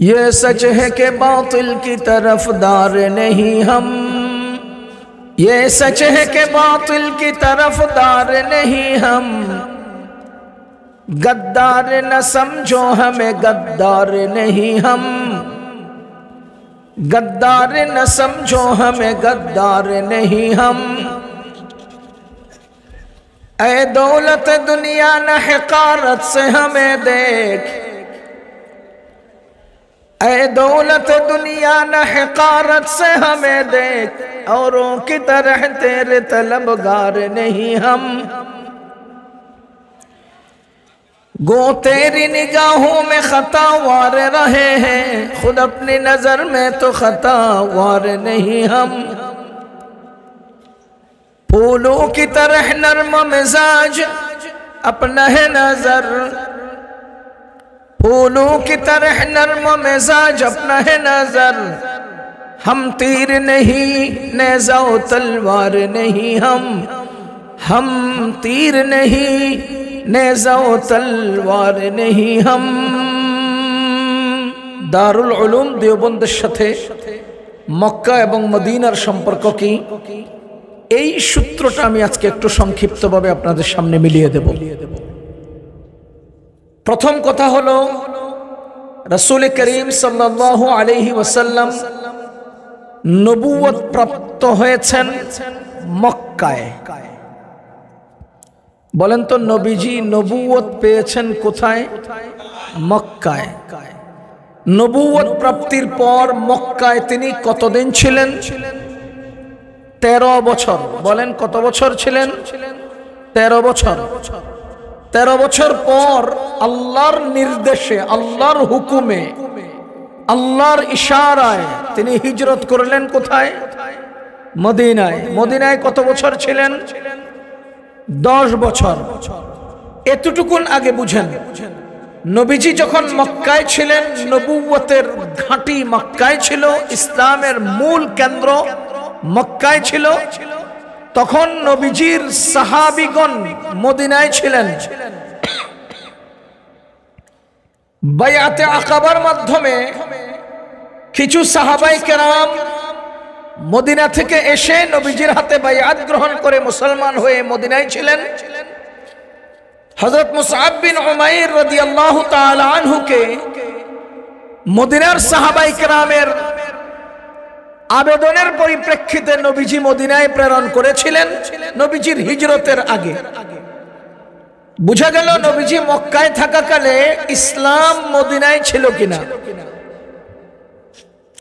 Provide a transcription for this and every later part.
ये सच है कि बातिल की तरफदार नहीं हम, ये सच है कि बातिल की तरफदार नहीं हम, गद्दार न समझो हमें गद्दार नहीं हम, गद्दार न समझो हमें गद्दार नहीं हम। ऐ दौलत दुनिया न हक़ारत से हमें देख, ऐ दौलत दुनिया न हक़ारत से हमें देख, औरों की तरह तेरे तलबगार नहीं हम। गो तेरी निगाहों में खतावार रहे हैं, खुद अपनी नजर में तो खतावार नहीं हम। फूलों की तरह नर्म मिजाज अपना है नजर, फूलों की तरह नर्म मिजाज अपना है नजर। हम तीर नहीं नेज़ा तलवार नहीं हम तीर नहीं नेज़ा तलवार नहीं हम। দারুল উলুম দেওবন্দের সাথে মক্কা এবং মদিনার সম্পর্ক কি, এই সূত্রটা আমি আজকে একটু সংক্ষিপ্তভাবে আপনাদের সামনে মিলিয়ে দেব। প্রথম কথা হলো রাসূল করিম সাল্লাল্লাহু আলাইহি ওয়াসাল্লাম নবুয়ত প্রাপ্ত হয়েছেন মক্কায়। বলেন তো নবীজি নবুয়ত পেয়েছেন কোথায়? মক্কায়। নবুয়ত প্রাপ্তির পর মক্কায় তিনি কতদিন ছিলেন? 13 বছর। বলেন কত বছর ছিলেন? 13 বছর। 13 বছর পর আল্লাহর নির্দেশে, আল্লাহর হুকুমে, আল্লাহর ইশারায় তিনি হিজরত করলেন কোথায়? মদিনায়। মদিনায় কত বছর ছিলেন? 10 বছর। এতটুকুন আগে বুঝেন, নবীজি যখন মক্কায় ছিলেন, নবুয়তের ঘাঁটি মক্কায় ছিল, ইসলামের মূল কেন্দ্র মক্কায় ছিল, তখন নবীজির সাহাবীগণ মদিনায় ছিলেন। বায়াতে আকাবার মাধ্যমে কিছু সাহাবায়ে কেরাম মদিনা থেকে এসে নবীজির হাতে বায়াত গ্রহণ করে মুসলমান হয়ে মদিনায় ছিলেন। হযরত মুসআব বিন উমাইর রাদিয়াল্লাহু তাআলা আনহুকে মদিনার সাহাবায়ে কেরামের আবেদনের পরিপ্রেক্ষিতে নবীজি মদিনায় প্রেরণ করেছিলেন নবীজির হিজরতের আগে। বুঝা গেল নবীজি মক্কায় থাকাকালে ইসলাম মদিনায় ছিল কিনা।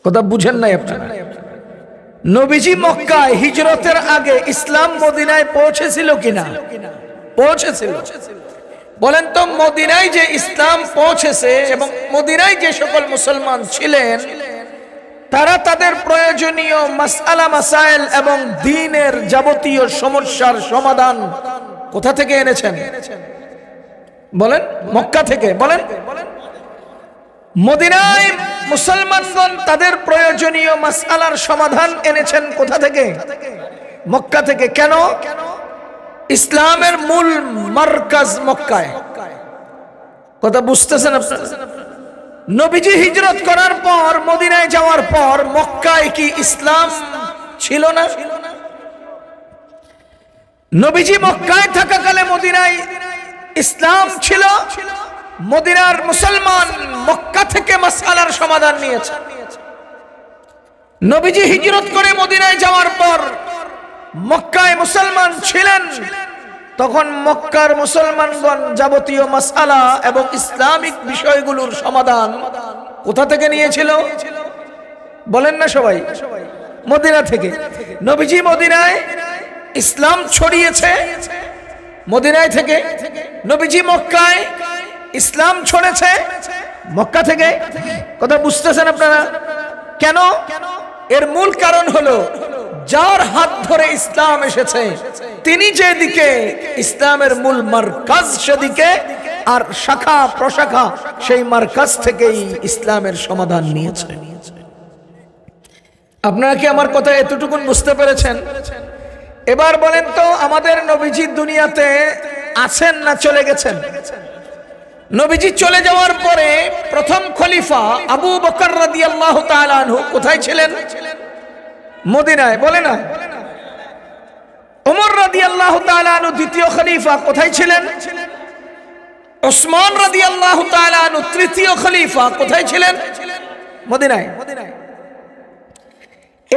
কথা বুঝেন নাই আপনারা? নবীজি মক্কায় হিজরতের আগে ইসলাম মদিনায় পৌঁছেছিল কিনা? পৌঁছেছিল। বলেন তো মদিনায় যে ইসলাম পৌঁছেছে এবং মদিনায় যে সকল মুসলমান ছিলেন, তারা তাদের প্রয়োজনীয় মাসআলা মাসাইল এবং দ্বীনের যাবতীয় সমস্যার সমাধান কোথা থেকে এনেছেন? বলেন মক্কা থেকে। বলেন মদিনায় মুসলমানগণ তাদের প্রয়োজনীয় মাসআলার সমাধান এনেছেন কোথা থেকে? মক্কা থেকে। কেন? ইসলামের মূল মারকাজ মক্কায়। কথা বুঝতেছেন আপনারা? নবীজি হিজরত করার পর, মদিনায় যাওয়ার পর মক্কায় কি ইসলাম ছিল না? নবীজি মক্কায় থাকাকালে মদিনায় ইসলাম ছিল। মদিনার মুসলমান মক্কা থেকে মাসআলার সমাধান নিয়েছে। নবীজি হিজরত করে মদিনায় যাওয়ার পর মক্কায় মুসলমান ছিলেন, তখন মক্কার মুসলমানগণ যাবতীয় মাসআলা এবং ইসলামিক বিষয়গুলোর সমাধান কোথা থেকে নিয়েছিল? বলেন না সবাই? মদিনা থেকে। নবীজি মদিনায় ইসলাম ছড়িয়েছে মদিনায় থেকে, নবীজি মক্কায় ইসলাম ছড়েছে মক্কা থেকে। কথা বুঝতেছেন আপনারা? কেন? এর মূল কারণ হলো যার হাত ধরে ইসলাম এসেছে তিনি যেদিকে, ইসলামের মূল মারকাজ সেদিকে, আর শাখা প্রশাখা সেই মারকাজ থেকেই ইসলামের সমাধান নিয়েছে। আপনারা কি আমার কথা এতটুকুন বুঝতে পেরেছেন? এবার বলেন তো আমাদের নবীজি দুনিয়াতে আছেন না চলে গেছেন? নবীজি চলে যাওয়ার পরে প্রথম খলিফা আবু বকর রাদিয়াল্লাহু তাআলা আনহু কোথায় ছিলেন? মদিনায়। বলে না। ওমর রাদিয়াল্লাহু তাআলা আনহু দ্বিতীয় খলিফা কোথায় ছিলেন? ওসমান রাদিয়াল্লাহু তাআলা আনহু তৃতীয় খলিফা কোথায় ছিলেন? মদিনায়।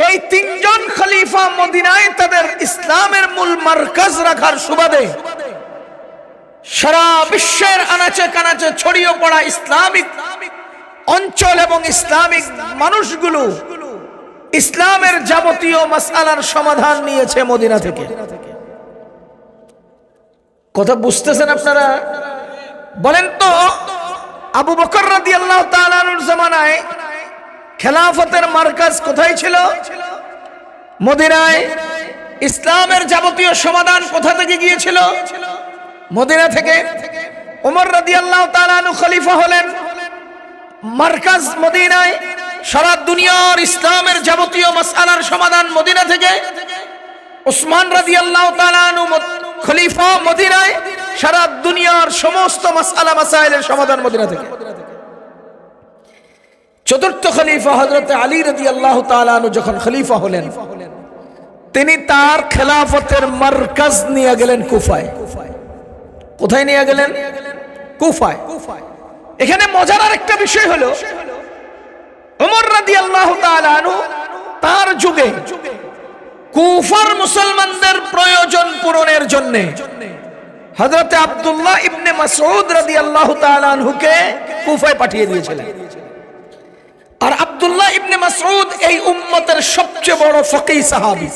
এই তিনজন খলিফা মদিনায় তাদের ইসলামের মূল মার্কাজ রাখার সুবাদে সারা বিশ্বের আনাচে কানাচে ছড়িয়ে পড়া ইসলামিক অঞ্চল এবং ইসলামিক মানুষগুলো ইসলামের যাবতীয় মাসআলার সমাধান নিয়েছে মদিনা থেকে। কথা বুঝতেছেন আপনারা? বলেন তো, আবু বকর রাদিয়াল্লাহু তাআলা আনহুর জামানায় খেলাফতের মার্কাজ কোথায় ছিল? মদিনায়। ইসলামের যাবতীয় সমাধান কোথা থেকে গিয়েছিল? মদিনা থেকে। ওমর রাদিয়াল্লাহু তাআলা আনহু খলিফা হলেন, মার্কাজ মদিনায়। সারা দুনিয়ার ইসলামের যাবতীয় মাসআলার সমাধান মদিনা থেকে। ওসমান রাদিয়াল্লাহু তাআলা আনহু খলিফা মদিনায়, সারা দুনিয়ার সমস্ত মাসআলা মাসাইলের সমাধান মদিনা থেকে। চতুর্থ খলিফা হযরত আলী রাদিয়াল্লাহু তাআলা আনহু যখন খলিফা হলেন, তিনি তার খেলাফতের মার্কাজ নিয়ে গেলেন কুফায়। কোথায় নিয়ে গেলেন? কুফায়। এখানে মজার আরেকটা বিষয় হলো, ওমর রাদিয়াল্লাহু তাআলা আনহু তার যুগে কুফার মুসলমানদের প্রয়োজন পূরণের জন্য হযরত আব্দুল্লাহ ইবনে মাসউদ রাদিয়াল্লাহু তাআলা আনহুকে কুফায় পাঠিয়ে দিয়েছিলেন। আর আব্দুল্লাহ ইবনে মাসউদ এই উম্মতের সবচেয়ে বড় ফকিহ সাহাবী।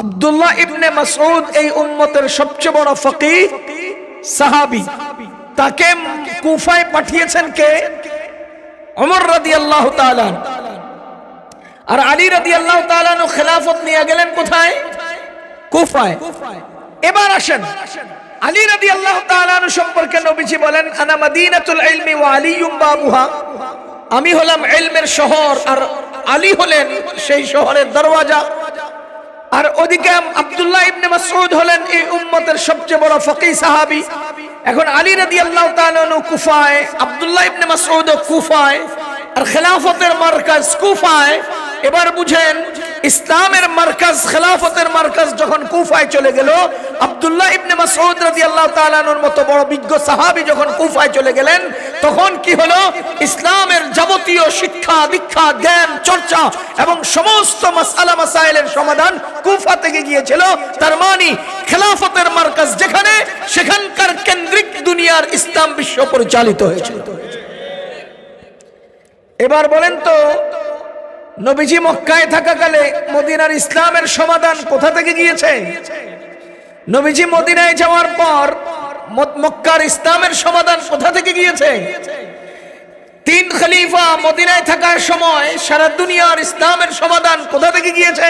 আব্দুল্লাহ ইবনে মাসউদ এই উম্মতের সবচেয়ে বড় ফকিহ সাহাবী। তাকে কুফায় পাঠিয়েছেন কে? ওমর রাদিয়াল্লাহু তাআলা। আর আলী রাদিয়াল্লাহু তাআলা আনহু খেলাফত নিয়ে গেলেন কোথায়? কুফায়। এবার আসেন, আলী রাদিয়াল্লাহু তাআলা আনহু সম্পর্কে নবীজি বলেন, আনা মাদিনাতুল ইলমি ওয়া আলিয়ুম বাবুহা। আমি হলাম ইলমের শহর আর আলী হলেন সেই শহরের দরওয়াজা। আর ওদিকে আব্দুল্লাহ ইবনে মাসউদ হলেন এই উম্মতের সবচেয়ে বড় ফকিহ সাহাবী। এখন আলী রাদিয়াল্লাহু তাআলা আনহু কুফায়, আব্দুল্লাহ ইবনে মাসউদ কুফায়, আর খেলাফতের মার্কাজ কুফায়। এবার বুঝেন, ইসলামের মার্কাজ খেলাফতের মার্কাজ যখন কুফায় চলে গেল, আব্দুল্লাহ ইবনে মাসউদ রাদিয়াল্লাহু তাআলা আনহুর মতো বড় বিজ্ঞ সাহাবী যখন কুফায় চলে গেলেন, তখন কি হলো? ইসলামের যাবতীয় শিক্ষা দীক্ষা জ্ঞান চর্চা এবং সমস্ত মাসআলা মাসাইলের সমাধান কুফা থেকে গিয়েছিল। তার মানে খেলাফতের মার্কাজ যেখানে, সেখানকার কেন্দ্রিক দুনিয়ার ইসলাম বিশ্ব পরিচালিত হয়েছিল। এবার বলেন তো, নবীজি মক্কায় থাকাকালে মদিনার ইসলামের সমাধান কোথা থেকে গিয়েছে? নবীজি মদিনায় যাওয়ার পর মক্কার ইসলামের সমাধান কোথা থেকে গিয়েছে? তিন খলিফা মদিনায় থাকার সময় সারা দুনিয়ার ইসলামের সমাধান কোথা থেকে গিয়েছে?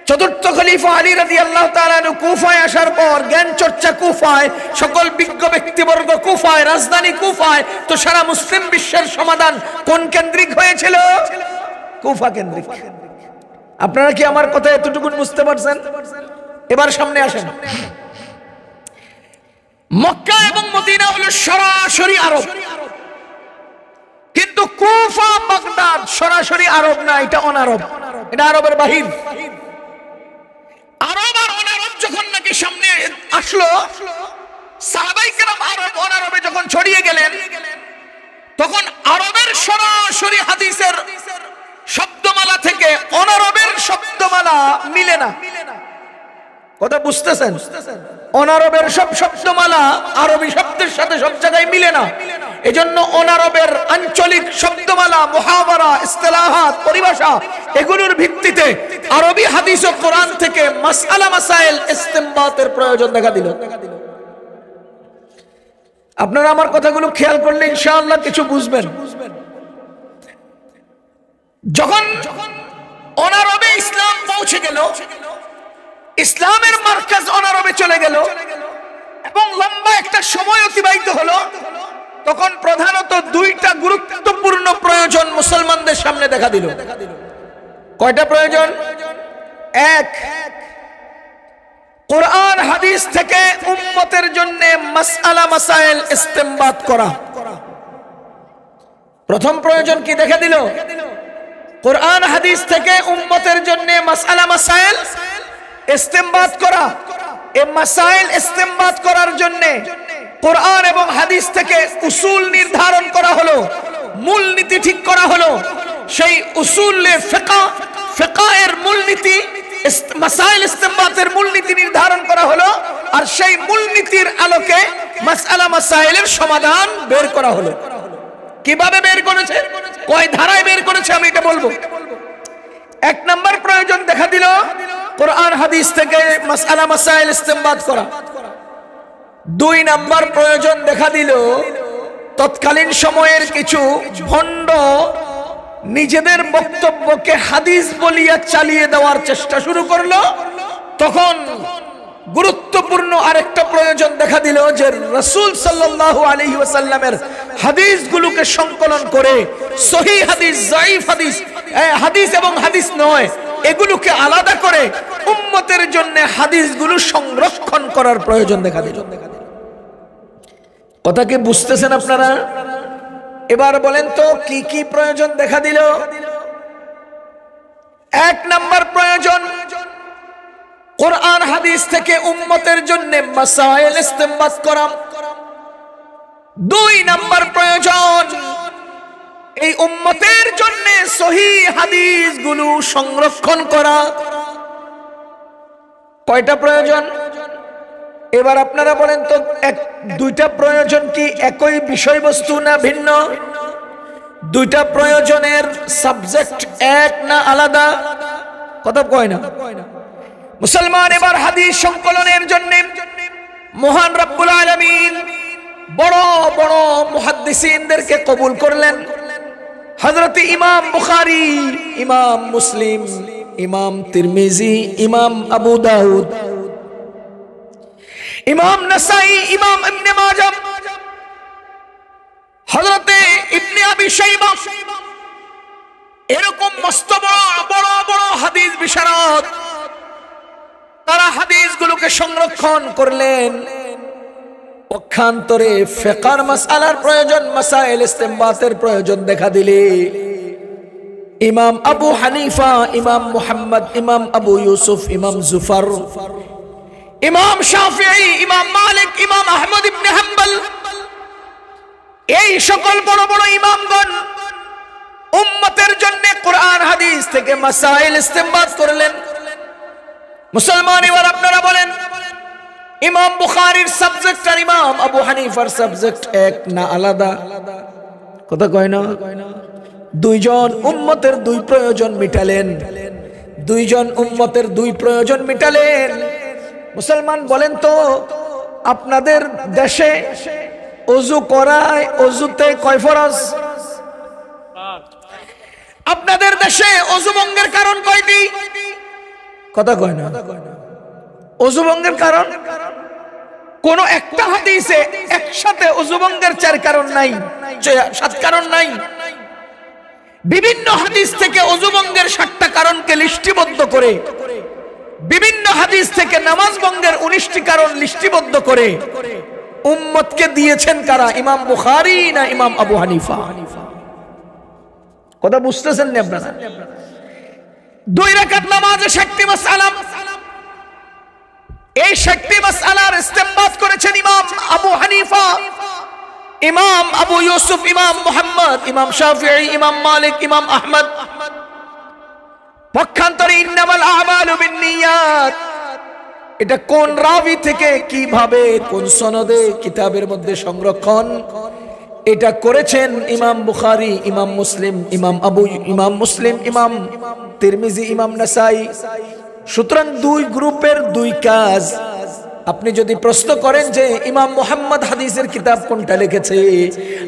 চতুর্থ খলিফা আলী রাদিয়াল্লাহু তাআলা আনহু কুফায় আসার পর জ্ঞান চর্চা কুফায়, সকল বিজ্ঞ ব্যক্তিবর্গ কুফায়, রাজধানী কুফায়। তো সারা মুসলিম বিশ্বের সমাধান কোন কেন্দ্রিক হয়েছিল? কুফা কেন্দ্রিক। আপনারা কি আমার কথা এতটুকু বুঝতে পারছেন? এবার সামনে আসেন। মক্কা এবং মদিনা হলো সরাসরি আরব, কিন্তু কুফা বাগদাদ সরাসরি আরব না, এটা অনারব, এটা আরবের বাহির। আরব আর অনারব যখন নাকি সামনে আসলো, সাহাবায়ে কেরাম আরব অনারবে যখন ছড়িয়ে গেলেন, তখন আরবের সরাসরি হাদিসের শব্দমালা থেকে অনারবের শব্দমালা মিলে না। কথা বুঝতেছেন? অনারবের সব শব্দমালা আরবি শব্দের সাথে সব জায়গায় মিলে না। এজন্য অনারবের আঞ্চলিক শব্দমালা, মুহাওয়ারা, ইসতিলাহাত, পরিভাষা এগুলোর ভিত্তিতে আরবি হাদিস ও কোরআন থেকে মাসআলা মাসাইল ইস্তিমবাতের প্রয়োজন দেখা দিল। আপনারা আমার কথাগুলো খেয়াল করলে ইনশাআল্লাহ কিছু বুঝবেন। যখন অনারবে ইসলাম পৌঁছে গেল, ইসলামের মার্কাজ অনারবে চলে গেল এবং লম্বা একটা সময় অতিবাহিত হলো, তখন প্রধানত দুইটা গুরুত্বপূর্ণ প্রয়োজন মুসলমানদের সামনে দেখা দিল। কয়টা প্রয়োজন? এক, কোরআন হাদিস থেকে উম্মতের জন্য মাসআলা মাসাইল ইস্তেমবাত করা। প্রথম প্রয়োজন কি দেখা দিল? কোরআন হাদিস থেকে উম্মতের জন্য মাসআলা মাসাইল ইস্তেমবাত করা। এই মাসাইল ইস্তেমবাত করার জন্য কোরআন এবং হাদিস থেকে উসুল নির্ধারণ করা হলো, মূলনীতি ঠিক করা হলো। সেই উসুলে ফিকহের মূলনীতি, মাসাইল ইস্তেমবাতের মূলনীতি নির্ধারণ করা হলো, আর সেই মূলনীতির আলোকে মাসআলা মাসাইলের সমাধান বের করা হলো। কিভাবে বের করেছে, কয় ধারায় বের করেছে, আমি এটা বলবো। এক নম্বর প্রয়োজন দেখা দিল কোরআন হাদিস থেকে মাসআলা মাসাইল ইস্তেমবাত করা। দুই নম্বর প্রয়োজন দেখা দিল তৎকালীন সময়ের কিছু ভণ্ড নিজেদের বক্তব্যকে হাদিস বলিয়া চালিয়ে দেওয়ার চেষ্টা শুরু করলো। তখন গুরুত্বপূর্ণ আরেকটা প্রয়োজন দেখা দিল যে রাসূল সাল্লাল্লাহু আলাইহি ওয়াসাল্লামের হাদিসগুলোকে সংকলন করে সহিহ হাদিস, যায়িফ হাদিস, হাদিস এবং হাদিস নয়, এগুলোকে আলাদা করে উম্মতের জন্য হাদিসগুলো সংরক্ষণ করার প্রয়োজন দেখা দিল। কথা কি বুঝতেছেন আপনারা? এবার বলেন তো কি কি প্রয়োজন দেখা দিল? এক নাম্বার প্রয়োজন কোরআন হাদিস থেকে উম্মতের জন্য মাসাইল ইস্তেমবাত করা। দুই নাম্বার প্রয়োজন এই উম্মতের জন্য সহিহ হাদিসগুলো সংরক্ষণ করা। কয়টা প্রয়োজন? এবার আপনারা বলেন তো দুইটা প্রয়োজন কি একই বিষয়বস্তু না ভিন্ন? দুইটা প্রয়োজনের সাবজেক্ট এক না আলাদা? কথা কয় না। মুসলমান এবার হাদিস সংকলনের জন্য মহান রব্বুল আলামিন বড় বড় মুহাদ্দিসিনদেরকে কবুল করলেন। হযরত ইমাম বুখারী, ইমাম মুসলিম, ইমাম তিরমিজি, ইমাম আবু দাউদ, ইমাম নাসাই, ইমাম ইবনে মাজাহ, হযরত ইবনে আবি শাইবা, এরকম মস্ত বড় বড় হাদিস বিশারদ তারা হাদিসগুলোকে সংরক্ষণ করলেন। পক্ষান্তরে ফিকহের মাসআলার প্রয়োজন, মাসাইল ইস্তেমবাতের প্রয়োজন দেখা দিলে ইমাম আবু হানিফা, ইমাম মুহাম্মদ, ইমাম আবু ইউসুফ, ইমাম জুফর, ইমাম শাফিঈ, ইমাম মালিক, ইমাম আহমদ ইবনে হাম্বল, এই সকল বড় বড় ইমামগণ উম্মতের জন্য কোরআন হাদিস থেকে মাসাইল ইস্তেমবাত করলেন। মুসলমান এবার আপনারা বলেন ইমাম বুখারীর সাবজেক্ট আর ইমাম আবু হানিফার সাবজেক্ট এক না আলাদা? কথা কয় না। দুইজন উম্মতের দুই প্রয়োজন মিটালেন, দুইজন উম্মতের দুই প্রয়োজন মিটালেন। মুসলমান বলেন তো আপনাদের দেশে ওযু করায়, ওযুতে কয় ফরজ? আপনাদের দেশে ওযু ভঙ্গের কারণ কয়টি? কথা কয় না। ওযু ভঙ্গের কারণ কোন একটা হাদিসে একসাথে ওযু ভঙ্গের 4 কারণ নাই, 7 কারণ নাই। বিভিন্ন হাদিস থেকে ওযু ভঙ্গের 7টা কারণকে লিস্টিবদ্ধ করে, বিভিন্ন হাদিস থেকে নামাজ ভঙ্গের 19টি কারণ লিস্টিবদ্ধ করে উম্মতকে দিয়েছেন কারা? ইমাম বুখারী না ইমাম আবু হানিফা? কথা বুঝতেছেন না আপনারা? 2 রাকাত নামাজে 60টি মাসআলা, এই 60টি মাসআলার ইস্তেমবাত করেছেন ইমাম আবু হানিফা, ইমাম আবু ইউসুফ, ইমাম মুহাম্মদ, ইমাম শাফিঈ, ইমাম মালিক, ইমাম আহমদ। পক্ষান্তরে ইন্নামাল আমালু বিন্নিয়াত, এটা কোন রাবি থেকে কিভাবে কোন সনদে কিতাবের মধ্যে সংরক্ষণ, এটা করেছেন ইমাম বুখারী, ইমাম মুসলিম, ইমাম মুসলিম, ইমাম তিরমিজি, ইমাম নাসাই। সুতরাং 2 গ্রুপের 2 কাজ। আপনি যদি প্রশ্ন করেন যে ইমাম মুহাম্মদ হাদিসের কিতাব কোনটা লিখেছে,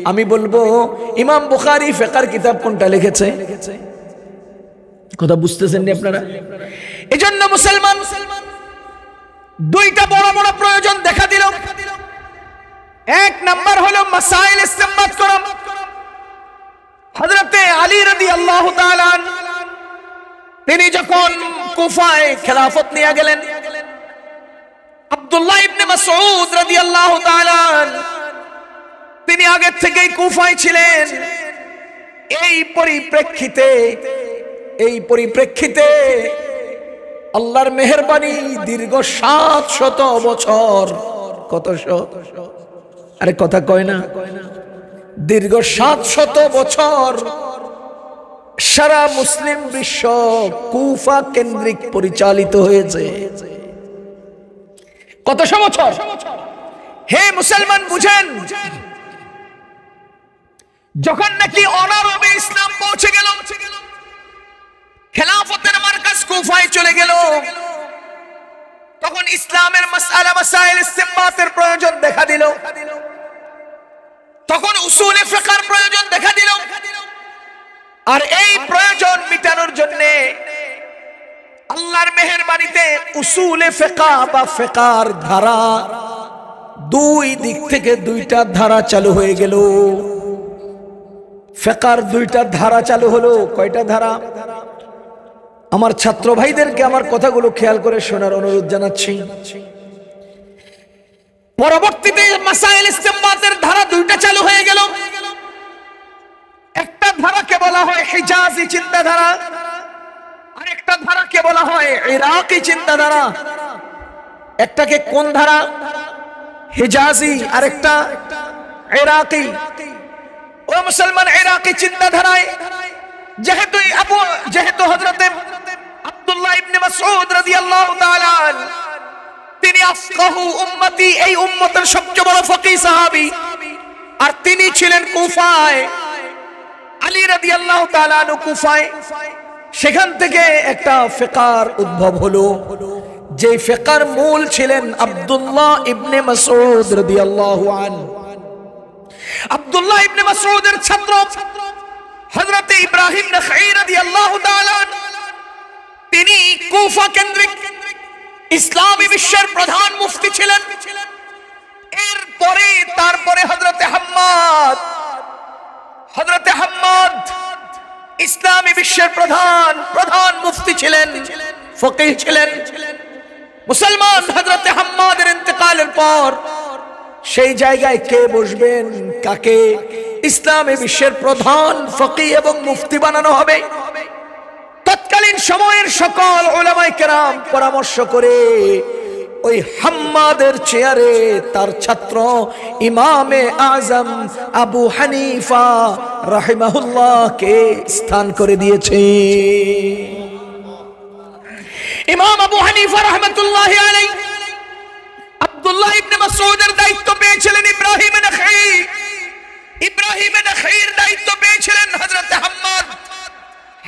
আমি বলবো ইমাম বুখারী ফিকহের কিতাব কোনটা লিখেছে। কথা বুঝতেছেন না আপনারা? এজন্য মুসলমান 2টা বড় বড় প্রয়োজন দেখা দিল। এক নাম্বার হলো মাসাইল ইস্তেমবাত করা। হযরত আলী রাদিয়াল্লাহু তাআলা তিনি যখন কুফায় খেলাফত নিয়ে গেলেন, আব্দুল্লাহ ইবনে মাসউদ রাদিয়াল্লাহু তাআলা তিনি আগে থেকেই কুফায় ছিলেন। এই পরিপ্রেক্ষিতে আল্লাহর মেহেরবানি দীর্ঘ 700 বছর, কত শত, আরে কথা কয় না, দীর্ঘ 700 বছর সারা মুসলিম বিশ্ব কুফা কেন্দ্রিক পরিচালিত হয়েছে। কতশো বছর। হে মুসলমান বুঝেন, যখন নাকি অনারবে ইসলাম পৌঁছে গেল, খেলাফতের মার্কাজ কুফায় চলে গেল, তখন ইসলামের মাসআলা মাসাইল ইসতিমবাতের প্রয়োজন দেখা দিল, তখন উসুলে ফিকহের প্রয়োজন দেখা দিল। আর এই প্রয়োজন মিটানোর জন্য আল্লাহর মেহেরবানিতে উসুলে ফিকহ বা ফিকহের ধারা দুই দিক থেকে দুইটা ধারা চালু হয়ে গেল। ফিকহের দুইটা ধারা চালু হলো। কয়টা ধারা? আমার ছাত্র ভাইদেরকে আমার কথাগুলো খেয়াল করে শোনার অনুরোধ জানাচ্ছি। পরবর্তীতে মাসাইল ইসতিমবাতের ধারা দুইটা চালু হয়ে গেল। একটা ধারাকে বলা হয় হিজাজি চিন্তাধারা, আর একটা ধারাকে বলা হয় ইরাকি চিন্তাধারা। একটাকে কোন ধারা? হিজাজি, আর একটা ইরাকি। ও মুসলমান, ইরাকি চিন্তাধারায় যেহেতু হযরত আব্দুল্লাহ ইবনে মাসউদ রাদিয়াল্লাহু তাআলা তিনি আফকাহু উম্মতি, এই উম্মতের সবচেয়ে বড় ফকিহ সাহাবী, আর তিনি ছিলেন কুফায়। আলী রাদিয়াল্লাহু তাআলা আনহু কুফায়। সেখান থেকে একটা ফিকহের উদ্ভব হলো, যে ফিকহের মূল ছিলেন আব্দুল্লাহ ইবনে মাসউদ রাদিয়াল্লাহু আনহু। আব্দুল্লাহ ইবনে মাসউদের ছাত্র হযরত ইব্রাহিম নাখাই রাদিয়াল্লাহু তাআলা তিনি কুফা কেন্দ্রিক ইসলামী বিশ্বের প্রধান মুফতি ছিলেন। তারপরে হযরত হাম্মাদ ইসলামী বিশ্বের প্রধান মুফতি ছিলেন, ফকিহ ছিলেন। মুসলমান, হযরত হাম্মাদের ইন্তেকালের পর সেই জায়গায় কে বসবেন, কাকে ইসলামী বিশ্বের প্রধান ফকিহ এবং মুফতি বানানো হবে? তৎকালীন সময়ের সকল উলামায়ে কেরাম পরামর্শ করে ওই হাম্মাদের চেয়ারে তার ছাত্র ইমামে আজম আবু হানিফা রাহিমাহুল্লাহকে স্থান করে দিয়েছে। ইমাম আবু হানিফা রাহমাতুল্লাহি আলাইহি আব্দুল্লাহ ইবনে মাসউদের দায়িত্ব পেয়েছিলেন ইব্রাহিম নাখাই। ইব্রাহিম নাখাইয়ের দায়িত্ব পেয়েছিলেন হযরত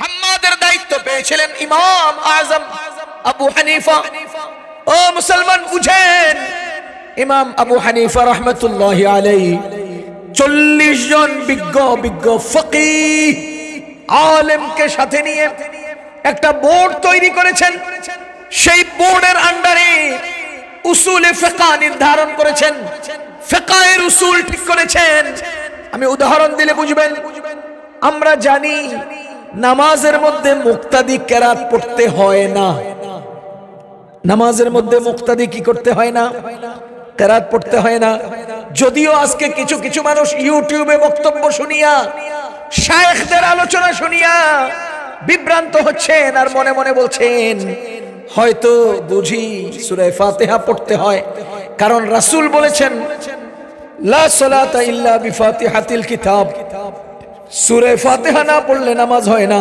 হাম্মাদের দায়িত্ব পেয়েছিলেন ইমাম আজম আবু হানিফা। ও মুসলমান বুঝেন, ইমাম আবু হানিফা রাহমাতুল্লাহি আলাইহি 40 জন বিজ্ঞ ফকিহ আলেমকে সাথে নিয়ে একটা বোর্ড তৈরি করেছেন। সেই বোর্ডের আন্ডারে উসুলে ফিকহ নির্ধারণ করেছেন, ফিকহের উসুল ঠিক করেছেন। আমি উদাহরণ দিলে বুঝবেন। আমরা জানি নামাজের মধ্যে মুক্তাদি কেরাত পড়তে হয় না। নামাজের মধ্যে মুক্তাদি কি করতে হয় না? কেরাত পড়তে হয় না। যদিও আজকে কিছু মানুষ ইউটিউবে বক্তব্য শুনিয়া, শায়েখদের আলোচনা শুনিয়া বিভ্রান্ত হচ্ছেন আর মনে মনে বলছেন হয়তো বুঝি সূরা ফাতিহা পড়তে হয়, কারণ রাসূল বলেছেন লা সালাতা ইল্লা বিফাতিহাতিল কিতাব, সূরা ফাতিহা না পড়লে নামাজ হয় না।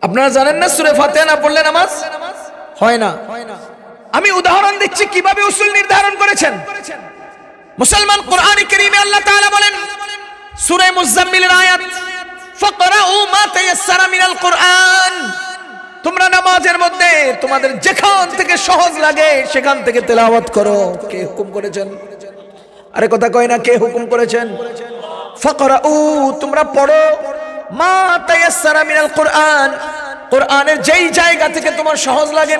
আপনারা জানেন না সূরা ফাতিহা না পড়লে নামাজ হয় না। আমি উদাহরণ দিচ্ছি কিভাবে উসুল নির্ধারণ করেছেন। মুসলমান, কোরআনে কারীমে আল্লাহ তাআলা বলেন সূরা মুজাম্মিলের আয়াত, ফাকরাউ মা তায়াসসারা মিনাল কুরআন, তোমরা নামাজের মধ্যে তোমাদের যেখান থেকে সহজ লাগে সেখান থেকে তেলাওয়াত করো। কে হুকুম করেছেন? আরে কথা কয় না, কে হুকুম করেছেন? ফাকরাউ, তোমরা পড়ো, মা তায়াসসারা মিনাল কুরআন, কোরআনের যেই জায়গা থেকে তোমার সহজ লাগে।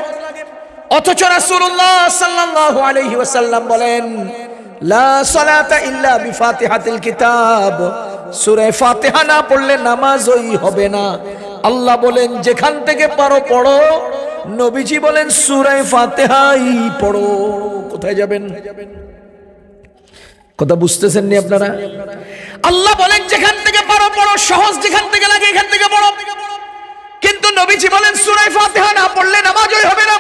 অথচ রাসূলুল্লাহ সাল্লাল্লাহু আলাইহি ওয়াসাল্লাম বলেন লা সালাতা ইল্লা বিফাতিহাতিল কিতাব, সূরা ফাতিহা না পড়লে নামাজই হবে না। আল্লাহ বলেন যেখান থেকে পারো পড়ো, নবীজি বলেন সূরা ফাতিহাই পড়ো। কোথায় যাবেন? কথা বুঝতেছেন নি আপনারা? আল্লাহ বলেন যেখান থেকে পারো পড়ো, সহজ যেখান থেকে লাগে এখান থেকে পড়ো, কিন্তু নবীজি বলেন সূরা ফাতিহা না পড়লে নামাজই হবে না।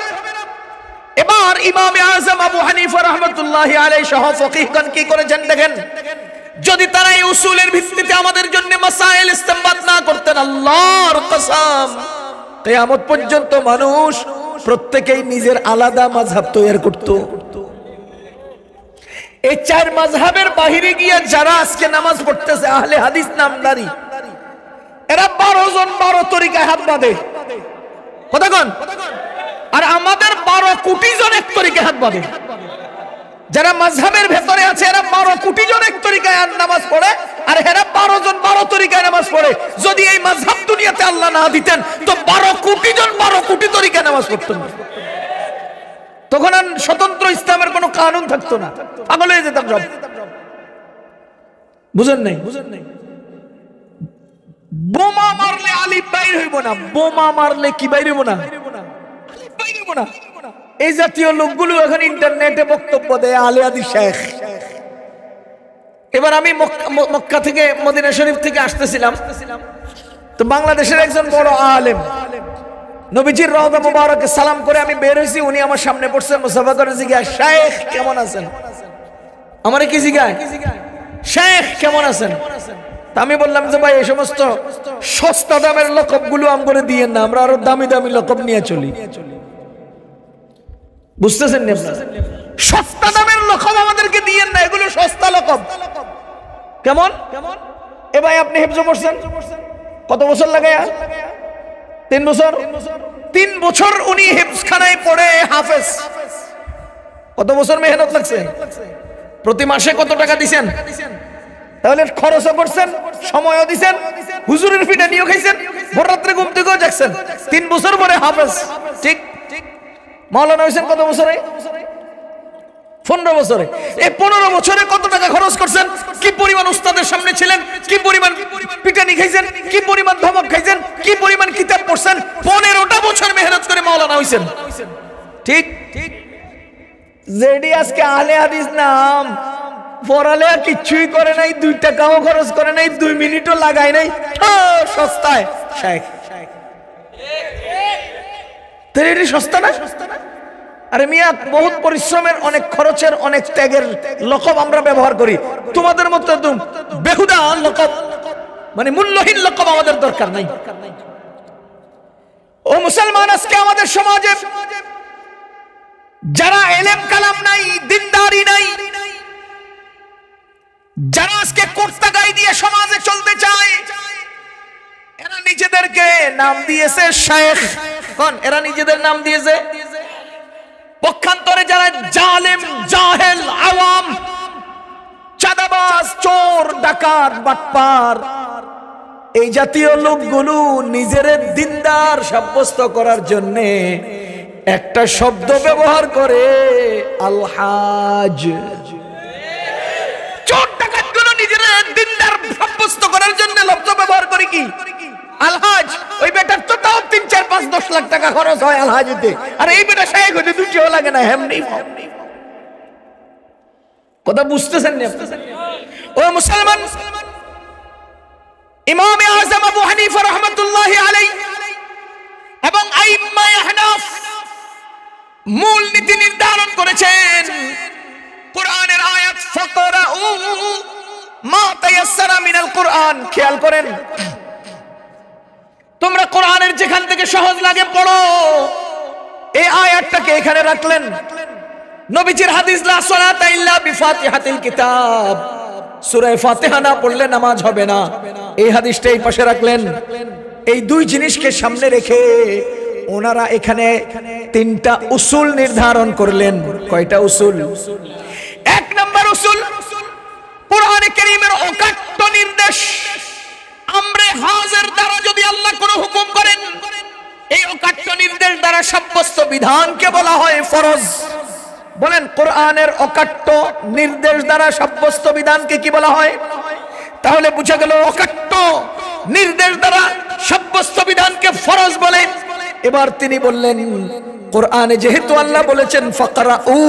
এবার ইমাম আযম আবু হানিফা রাহমাতুল্লাহি আলাইহি সহ ফকিহগণ কি করেছেন দেখেন, যদি তারা এই উসুলের ভিত্তিতে আমাদের জন্য মাসাইল ইস্তেমবাত না করতেন, আল্লাহর কসম কিয়ামত পর্যন্ত মানুষ প্রত্যেকই নিজের আলাদা মাযহাব তৈরি করত। এই চার মাযহাবের বাহিরে গিয়ে যারা আজকে নামাজ পড়তেছে আহলে হাদিস নামদারি, এরা 12 জন 12 তরিকায় হাত বাঁধে। কথা কোন? আর আমাদের 12 কোটি জন এক তরিকায় হাত বাঁধে। যারা মাযহাবের ভেতরে আছে এরা 12 কোটি জন এক তরিকায় নামাজ পড়ে, আর এরা 12 জন 12 তরিকায় নামাজ পড়ে। যদি এই মাযহাব দুনিয়াতে আল্লাহ না দিতেন তো 12 কোটি জন 12 কোটি তরিকায় নামাজ পড়তেন, তখন আর স্বতন্ত্র ইসলামের কোনো কানুন থাকতো না, পাগল হয়ে যেতাম সব। বুঝেন নাই? বোমা মারলে আলিফ বাইর হইব না, বোমা মারলে কি বাইর হইব না? আলিফ বাইর হইব না। এই জাতীয় লোকগুলো এখন ইন্টারনেটে বক্তব্য দেয় আলে হাদিস শেখ। এবার আমি মক্কা থেকে মদিনা শরীফ থেকে আসতেছিলাম, তো বাংলাদেশের একজন বড় আলেম নবীজির রওজা মুবারকে সালাম করে আমি বের হইছি, উনি আমার সামনে পড়ছেন, মুসাফা করে জিজ্ঞাসা, শেখ কেমন আছেন? আমারে কি জিজ্ঞাসা, শেখ কেমন আছেন? আমি বললাম যে ভাই এই সমস্ত সস্তা দামের লকবগুলো আমগরে দিয়েন না, আমরা আরো দামি দামি লকব নিয়ে চলি। বুঝতেছেন না? সস্তা দামের লকব আমাদেরকে দিয়েন না, এগুলো সস্তা লকব। কেমন? এ ভাই আপনি হিফজ পড়ছেন কত বছর লাগায়া? 3 বছর। 3 বছর উনি হিফজখানায় পড়ে হাফেজ। কত বছর মেহনত লাগছে? প্রতি মাসে কত টাকা দিছেন? তাহলে খরচও করছেন, সময়ও দিছেন, হুজুরের ফিটা নিয়েও খাইছেন, ভোর রাত্রে ঘুম থেকেও জাগছেন। 3 বছর পরে হাফেজ। ঠিক। মাওলানা হইছেন কত বছরে? 15 বছরে। এই 15 বছরে কত টাকা খরচ করছেন? কি পরিমাণ উস্তাদের সামনে ছিলেন, কি পরিমাণ পিটানি খাইছেন, কি পরিমাণ ধমক খাইছেন, কি পরিমাণ কিতাব পড়ছেন। 15টা বছর মেহনত করে মাওলানা হইছেন। ঠিক। যেডি আজকে আহলে হাদিস নাম, পড়ালে কিছুই করে নাই, 2 টাকাও খরচ করে নাই, 2 মিনিটও লাগায় নাই, সস্তায় শেখ। তাহলে এটি সস্তা না? আরে মিয়া, বহুত পরিশ্রমের, অনেক খরচের, অনেক ত্যাগের লকব আমরা ব্যবহার করি। তোমাদের মতো একদম বেহুদা লকব, মানে মূল্যহীন লকব আমাদের দরকার নাই। ও মুসলমান, আজকে আমাদের সমাজে যারা ইলম কালাম নাই, দিনদারি নাই, যারা আজকে কোর্তা গায়ে দিয়ে সমাজে চলতে চায়, এরা নিজেদেরকে নাম দিয়েছে শেখ। কোন? এরা নিজেদের নাম দিয়েছে। পক্ষান্তরে যারা জালেম, জাহেল, আওয়াম, চাঁদাবাজ, চোর, ডাকাত, বাটপার, এই জাতীয় লোকগুলো নিজেদের দিনদার সাব্যস্ত করার জন্য একটা শব্দ ব্যবহার করে, আলহাজ। চোর ডাকাতগুলো নিজেদের দিনদার সাব্যস্ত করার জন্য লব্ধ ব্যবহার করে কি? আলহাজ। ওই বেটার তো তাও 3, 4, 5, 10 লাখ টাকা খরচ হয় আলহাজতে, আর এই বেটা শেখ হতে 2 লাগে না। হেমনি কথা বুঝতেছেন না? ও মুসলমান, ইমাম আযম আবু হানিফা রাহমাতুল্লাহি আলাইহি এবং আইম্মায়ে আহনাফ মূল নীতি নির্ধারণ করেছেন। কোরআনের আয়াত ফাকরাউ মা তায়াসসারা মিনাল কোরআন। খেয়াল করেন, তোমরা কোরআনের যেখান থেকে সহজ লাগে পড়ো। এই আয়াতটাকে এখানে রাখলেন। নবীজির হাদিস, লা সালাতা ইল্লা বিফাতিহাতিল কিতাব, সূরা ফাতিহা না পড়লে নামাজ হবে না। এই হাদিসটা এই পাশে রাখলেন। এই 2 জিনিসকে সামনে রেখে ওনারা এখানে 3টা উসুল নির্ধারণ করলেন। কয়টা উসুল? 1 নম্বর উসুল, কোরআনে কারীমের অকাট্য নির্দেশ। আমরে হাজির দ্বারা যদি আল্লাহ কোনো হুকুম করেন, এই অকাট্য নির্দেশ দ্বারা সাব্যস্ত বিধানকে বলা হয় ফরজ। বলেন, কোরআনের অকাট্য নির্দেশ দ্বারা সাব্যস্ত বিধানকে কি বলা হয়? তাহলে বুঝা গেল অকাট্য নির্দেশ দ্বারা সাব্যস্ত বিধানকে ফরজ বলে। এবার তিনি বললেন, কোরআনে যেহেতু আল্লাহ বলেছেন ফাকরাউ,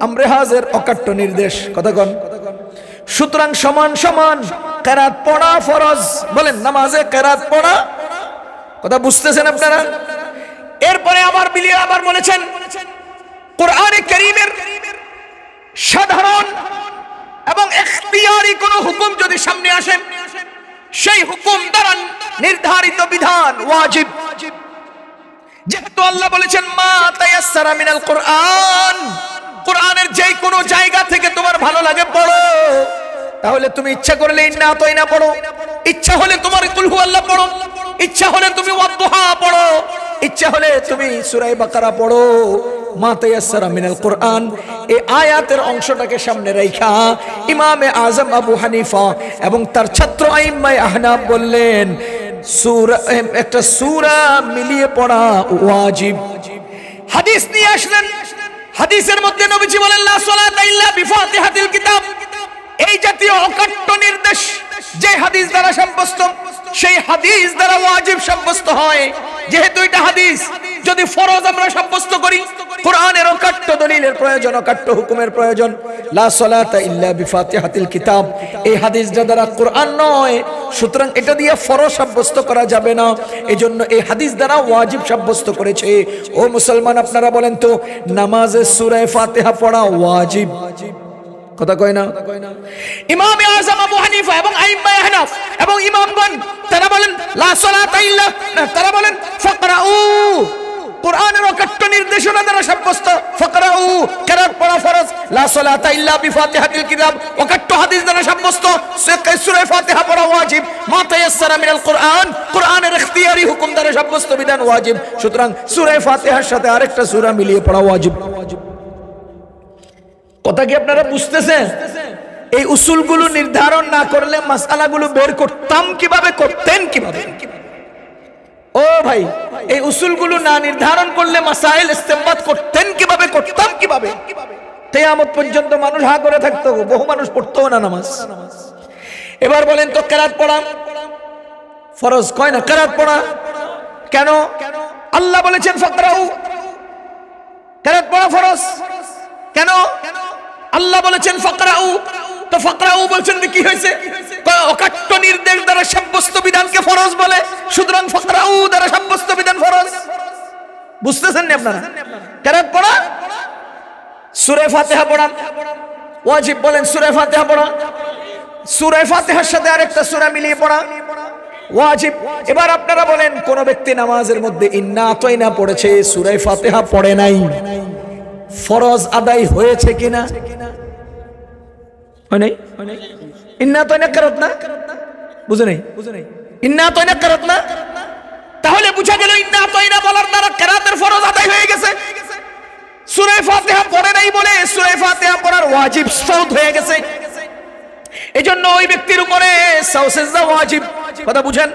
আমরে হাজির অকাট্য নির্দেশ, কথা কন, সুতরাং সমান সমান কেরাত পড়া ফরজ। বলেন নামাজে কেরাত পড়া, কথা বুঝতেছেন আপনারা? এরপরে আবার বলেছেন কোরআনে কারীমের সাধারণ এবং ইখতিয়ারি কোন হুকুম যদি সামনে আসে, সেই হুকুম দ্বারা নির্ধারিত বিধান ওয়াজিব। যেহেতু আল্লাহ বলেছেন মা তায়াসসারা মিনাল কোরআন, কোরআনের যে কোনো জায়গা থেকে তোমার ভালো লাগে পড়ো। তাহলে তুমি ইচ্ছা করলে ইন্না আতাইনা পড়ো, ইচ্ছা হলে তোমার কুল হুয়াল্লাহ পড়ো, ইচ্ছা হলে তুমি ওয়াদুহা পড়ো, ইচ্ছা হলে তুমি সূরা বাকারা পড়ো। মা তায়াসসারা মিনাল কোরআন, এই আয়াতের অংশটাকে সামনে রাখা ইমামে আজম আবু হানিফা এবং তার ছাত্র আইম্মায়ে আহনাফ বললেন একটা সূরা মিলিয়ে পড়া ওয়াজিব। হাদিস নিয়ে আসলেন, হাদিসের মধ্যে নবীজি বলেন লা সালাতা ইল্লা বিফাতিহাতিল কিতাব। এই জাতীয় অকাট্য নির্দেশ যে হাদিস দ্বারা সাব্যস্ত, সেই হাদিস দ্বারা ওয়াজিব সাব্যস্ত হয়। যেহেতু এটা হাদিস, যদি ফরজ আমরা সাব্যস্ত করি, কোরআনের অকাট্য দলিলের প্রয়োজন, অকাট্য হুকুমের প্রয়োজন। লা সালাতা ইল্লা বিফাতিহাতিল কিতাব, এই হাদিস দ্বারা কোরআন নয়, সুতরাং এটা দিয়ে ফরজ সাব্যস্ত করা যাবে না। এজন্য এই হাদিস দ্বারা ওয়াজিব সাব্যস্ত করেছে। ও মুসলমান, আপনারা বলেন তো নামাজে সূরা ফাতিহা পড়া ওয়াজিব, কথা কয় না? ইমাম আযম আবু হানিফা এবং আইম্মায়ে আহনাফ এবং ইমামগণ তারা বলেন লা সালাতা ইল্লা, তারা বলেন ফাকরাউ, কোরআনের অকাট্য নির্দেশনা দ্বারা সাব্যস্ত ফাকরাউ, কেরাত পড়া ফরজ। লা সালাতা ইল্লা বিফাতিহাতিল কিতাব, অকাট্য হাদিস দ্বারা সাব্যস্ত সূরা ফাতিহা পড়া ওয়াজিব। মা তায়াসসারা মিনাল কোরআন, কোরআনের ইখতিয়ারি হুকুম দ্বারা সাব্যস্ত বিধান ওয়াজিব। সুতরাং সূরা ফাতিহার সাথে আরেকটা সূরা মিলিয়ে পড়া ওয়াজিব। কথা কি আপনারা বুঝতেছেন? এই উসুলগুলো নির্ধারণ না করলে মাসআলাগুলো বের করতাম কিভাবে, করতেন কিভাবে? ও ভাই, এই উসুলগুলো না নির্ধারণ করলে মাসাইল ইস্তেমবাত করতেন কিভাবে, করতাম কিভাবে? কিয়ামত পর্যন্ত মানুষ হা করে থাকতো, বহু মানুষ পড়তো না নামাজ। এবার বলেন তো কেরাত পড়া ফরজ, কয় না? কেরাত পড়া কেন? আল্লাহ বলেছেন ফাকরাউ, কেরাত পড়া ফরজ কেন? আল্লাহ বলেছেন ফাকরাউ, তো ফাকরাউ বলছেন কি হয়েছে? অকাট্য নির্দেশ দ্বারা সাব্যস্ত বিধানকে ফরজ বলে, সুতরাং ফাকরাউ দ্বারা সাব্যস্ত বিধান ফরজ। বুঝতেছেন না আপনারা? কেরাত পড়া, সূরা ফাতিহা পড়া ওয়াজিব। বলেন সূরা ফাতিহা পড়া, সূরা ফাতিহার সাথে আরেকটা সূরা মিলিয়ে পড়া ওয়াজিব। এবার আপনারা বলেন কোন ব্যক্তি নামাজের মধ্যে ইন্না আতাইনা পড়েছে, সূরা ফাতিহা পড়ে নাই, ফরজ আদায় হয়েছে কিনা? হয় নাই? ইন্না আতাইনা কেরাত না, বুঝে নাই? ইন্না আতাইনা কেরাত না, তাহলে বুঝা গেল ইন্না আতাইনা বলার দ্বারা কেরাতের ফরজ আদায় হয়ে গেছে। সূরা ফাতিহা পড়ে নাই বলে সূরা ফাতিহা পড়ার ওয়াজিব ফরজ হয়ে গেছে। এজন্য ওই ব্যক্তির উপরে সাজদা ওয়াজিব। কথা বুঝেন?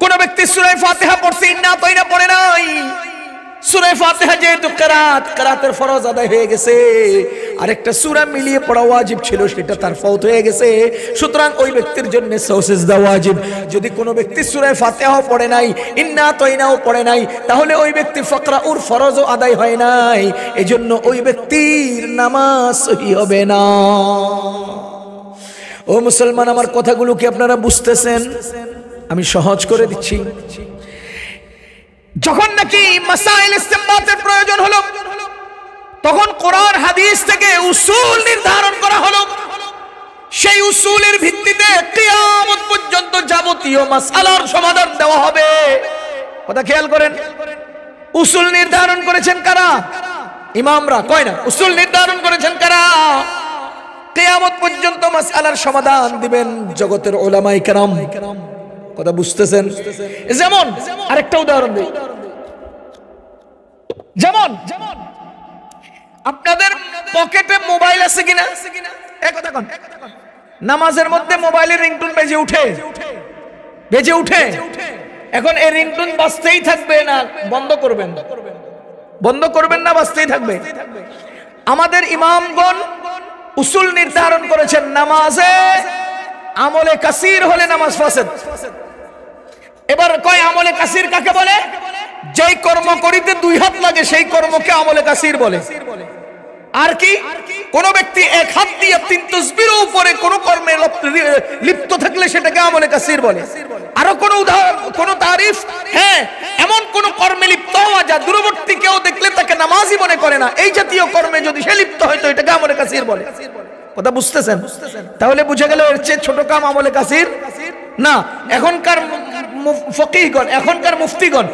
কোন ব্যক্তি সূরা ফাতিহা পড়ছে, ইন্না আতাইনা পড়ে নাই, সূরা ফাতিহা যেহেতু কেরাতের ফরজ আদায় হয়ে গেছে, আরেকটা সূরা মিলিয়ে পড়া ওয়াজিব ছিল, সেটা তার ফরজ হয়ে গেছে। সুতরাং ওই ব্যক্তির জন্য সাজদা ওয়াজিব। যদি কোনো ব্যক্তি সূরা ফাতিহাও পড়ে নাই, ইন্না আতাইনাও পড়ে নাই, তাহলে ওই ব্যক্তি ফাকরাউর ফরজও আদায় হয় নাই। এজন্য ওই ব্যক্তির নামাজ সহিহ হবে না। ও মুসলমান, আমার কথাগুলো কি আপনারা বুঝতেছেন? আমি সহজ করে দিচ্ছি। যখন নাকি মাসাইল ইস্তেমবাতের প্রয়োজন হলো, তখন কোরআন হাদিস থেকে উসুল নির্ধারণ করা হলো। সেই উসুলের ভিত্তিতে কিয়ামত পর্যন্ত যাবতীয় মাসআলার সমাধান দেওয়া হবে। কথা খেয়াল করেন, উসুল নির্ধারণ করেছেন কারা? ইমামরা, কয় না? উসুল নির্ধারণ করেছেন কারা? কিয়ামত পর্যন্ত মাসআলার সমাধান দিবেন জগতের উলামায়ে কেরাম। কথা বুঝতেছেন? যেমন আরেকটা উদাহরণ দিই, যেমন আপনাদের পকেটে মোবাইল আছে কিনা? এক কথা কোন, নামাজের মধ্যে মোবাইলের রিংটোন বেজে উঠে, এখন এই রিংটোন বাজতেই থাকবে না বন্ধ করবেন? বন্ধ করবেন না, বাজতেই থাকবে। আমাদের ইমামগণ উসুল নির্ধারণ করেছেন, নামাজে আমলে কাসির হলে নামাজ ফাসেদ, এবার কয় আমলে কাসির কাকে বলে? যেই কর্ম করিতে 2 হাত লাগে সেই কর্মকে আমলে কাসির বলে। আর কি কোন ব্যক্তি 1 হাত দিয়ে 3 তাসবিহের উপরে কোন কর্মে লিপ্ত থাকলে সেটাকে আমলে কাসির বলে। আরো কোন উদাহরণ, কোন তারিফ? হ্যাঁ, এমন কোন কর্মে লিপ্ত হওয়া যা দূরবর্তী কেউ দেখলে তাকে নামাজি মনে করে না, এই জাতীয় কর্মে যদি সে লিপ্ত হয় তো এটাকে আমলে কাসির বলে। কথা বুঝতেছেন? তাহলে বুঝে গেল এর চেয়ে ছোট কাম আমলে কাসির না। এখনকার ফকিহগণ, এখনকার মুফতিগণ,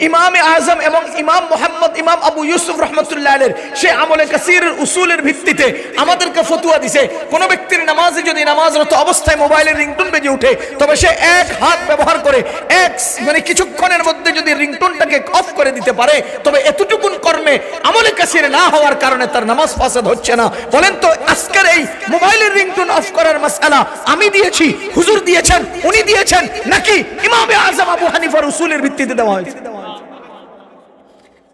ইমামে আজম এবং ইমাম মুহাম্মদ ইমাম আবু ইউসুফ রাহমাতুল্লাহ আলাইহি সে আমলে কাসিরের উসুলের ভিত্তিতে আমাদেরকে ফতোয়া দিয়েছে, কোন ব্যক্তির নামাজে যদি নামাজরত অবস্থায় মোবাইলের রিংটোন বেজে ওঠে তবে সে 1 হাত ব্যবহার করে কিছুক্ষণের মধ্যে যদি রিংটোনটাকে অফ করে দিতে পারে তবে এতটুকুন কর্মে আমলে কাসির না হওয়ার কারণে তার নামাজ ফাসাদ হচ্ছে না। বলেন তো আজকের এই মোবাইলের রিংটোন অফ করার মাসআলা আমি দিয়েছি, হুজুর দিয়েছেন, উনি দিয়েছেন, নাকি ইমামে আজম আবু হানিফার উসুলের ভিত্তিতে দেওয়া হয়েছে?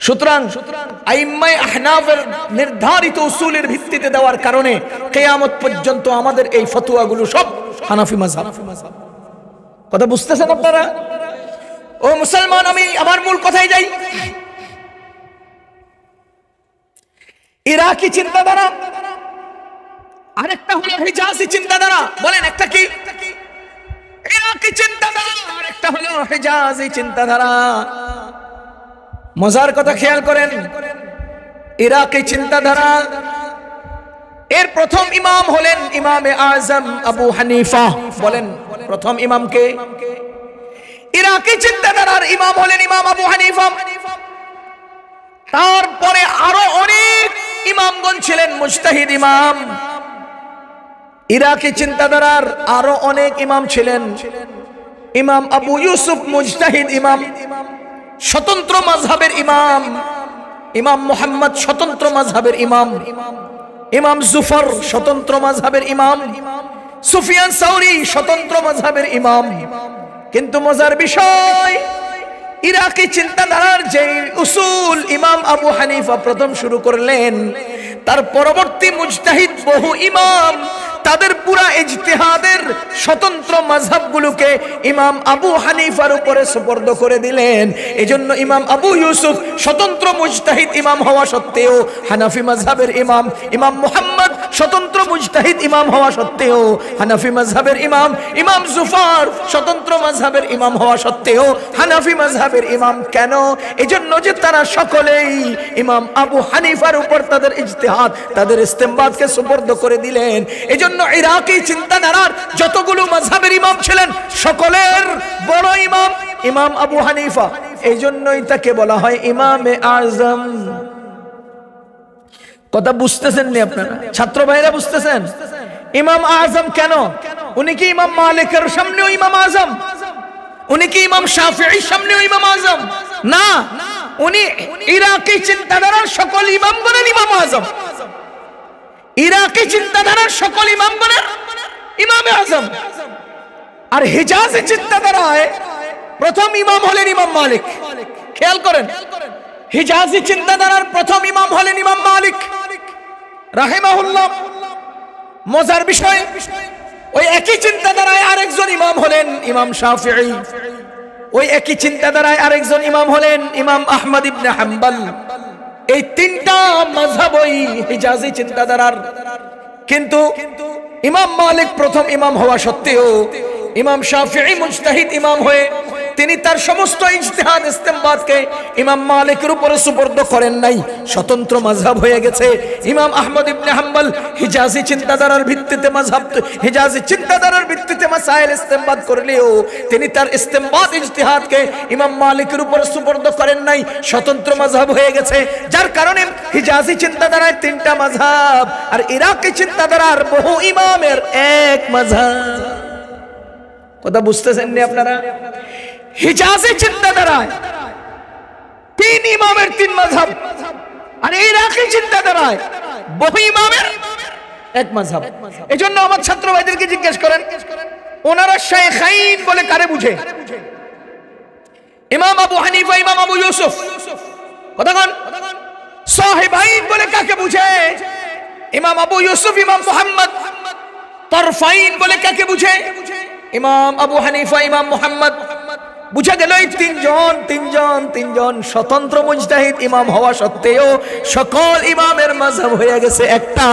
সুতরাং আইম্মায়ে আহনাফের নির্ধারিত উসুলের ভিত্তিতে দেওয়ার কারণে কিয়ামত পর্যন্ত আমাদের এই ফতোয়াগুলো সব হানাফি মাযহাব। কথা বুঝতেছেন আপনারা? ও মুসলমান, আমি আমার মূল কথায় যাই। ইরাকি চিন্তাধারা, আরেকটা হলো হিজাজি চিন্তাধারা। বলেন একটা কি? ইরাকি চিন্তাধারা, আরেকটা হলো হিজাজি চিন্তাধারা। মজার কথা খেয়াল করেন, ইরাকি চিন্তাধারা এর প্রথম ইমাম হলেন ইমামে আজম আবু হানিফা। বলেন প্রথম ইমামকে? ইরাকি চিন্তাধারার ইমাম হলেন ইমাম আবু হানিফা। তারপরে আরো অনেক ইমামগণ ছিলেন মুজতাহিদ ইমাম। ইরাকি চিন্তাধারার আরো অনেক ইমাম ছিলেন। ইমাম আবু ইউসুফ মুজতাহিদ ইমাম, স্বতন্ত্র মাযহাবের ইমাম। ইমাম মুহাম্মদ স্বতন্ত্র মাযহাবের ইমাম। ইমাম জুফর স্বতন্ত্র মাযহাবের ইমাম। সুফিয়ান সাউরি স্বতন্ত্র মাযহাবের ইমাম। কিন্তু মজার বিষয়, ইরাকি চিন্তাধারার যে উসুল ইমাম আবু হানিফা প্রথম শুরু করলেন, তার পরবর্তী মুজতাহিদ বহু ইমাম তাদের পুরা ইজতিহাদের স্বতন্ত্র মাযহাবগুলোকে ইমাম আবু হানিফার উপরে সুপর্দ করে দিলেন। এজন্য ইমাম আবু ইউসুফ স্বতন্ত্র মুজতাহিদ ইমাম হওয়া সত্ত্বেও হানাফি মাযহাবের ইমাম, ইমাম মুহাম্মদ স্বতন্ত্র মুজতাহিদ ইমাম হওয়া সত্ত্বেও হানাফি মাযহাবের ইমাম, ইমাম জুফর স্বতন্ত্র মাযহাবের ইমাম হওয়া সত্ত্বেও হানাফি মাযহাবের ইমাম। কেন? এজন্য যে তারা সকলেই ইমাম আবু হানিফার উপর তাদের ইজতিহাদ, তাদের ইস্তেমবাদকে সুপর্দ করে দিলেন। এজন্য ইরাকি চিন্তাধারার যতগুলো মাযহাবের ইমাম ছিলেন সকলের বড় ইমাম ইমাম আবু হানিফা। এই জন্যই তাকে বলা হয় ইমামে আজম। কথা বুঝতেছেন নি আপনারা? ছাত্র ভাইরা বুঝতেছেন? ইমাম আজম কেন? উনি কি ইমাম মালিকের সামনেও ইমাম আজম? উনি কি ইমাম শাফিঈর সামনেও ইমাম আজম? না, উনি ইরাকি চিন্তাধারার সকল ইমামগণের ইমাম আজম। ইরাকি চিন্তাধারার সকল ইমামগণের ইমামে আজম। আর হিজাজি চিন্তাধারায় প্রথম ইমাম হলেন ইমাম মালিক। খেয়াল করেন, হিজাজি চিন্তাধারার প্রথম ইমাম হলেন ইমাম মালিক রাহিমাহুল্লাহ। মজার বিষয়, ওই একই চিন্তাধারায় আরেকজন ইমাম হলেন ইমাম শাফিঈ। ওই একই চিন্তাধারায় আরেকজন ইমাম হলেন ইমাম আহমদ ইবনে হাম্বল। এই তিনটা মাযহাবই হিজাজি চিন্তাধারার। কিন্তু ইমাম মালিক প্রথম ইমাম হওয়া সত্ত্বেও ইমাম শাফিঈ মুজতাহিদ ইমাম হয়ে তিনি তার সমস্ত ইজতিহাদ ইস্তেমবাদকে ইমাম মালিকের উপরে সুপর্দ করেন নাই, স্বতন্ত্র মাযহাব হয়ে গেছে। ইমাম আহমদ ইবনে হাম্বল হিজাজি চিন্তাধারার ভিত্তিতে মাযহাব, হিজাজি চিন্তাধারার ভিত্তিতে মাসাইল ইস্তেমবাদ করলেও তিনি তার ইস্তেমবাদ ইজতিহাদকে ইমাম মালিকের উপরে সুপর্দ করেন নাই, স্বতন্ত্র মাযহাব হয়ে গেছে। যার কারণে হিজাজি চিন্তাধারায় 3টা মাযহাব আর ইরাকি চিন্তাধারার বহু ইমামের এক মাযহাব। কথা বুঝতেছেন নি আপনারা? হিজাজি চিন্তাধারায় 3 ইমামের 3 মাযহাব, আর ইরাকি চিন্তাধারায় বহু ইমামের এক মাযহাব। এজন্য আমার ছাত্র ভাইদেরকে জিজ্ঞেস করেন, ওনারা শাইখাইন বলে কারে বুঝে? ইমাম আবু হানিফা, ইমাম আবু ইউসুফ। কথা বলেন, সাহিবাইন বলে কাকে বুঝে? ইমাম আবু ইউসুফ, ইমাম মুহাম্মদ। তরফাইন বলে কাকে বুঝে? ইমাম আবু হানিফা, ইমাম মুহাম্মদ। বুঝা গেল এই তিনজন স্বতন্ত্র মুজতাহিদ ইমাম হওয়া সত্ত্বেও সকল ইমামের মাযহাব হয়ে গেছে একটা।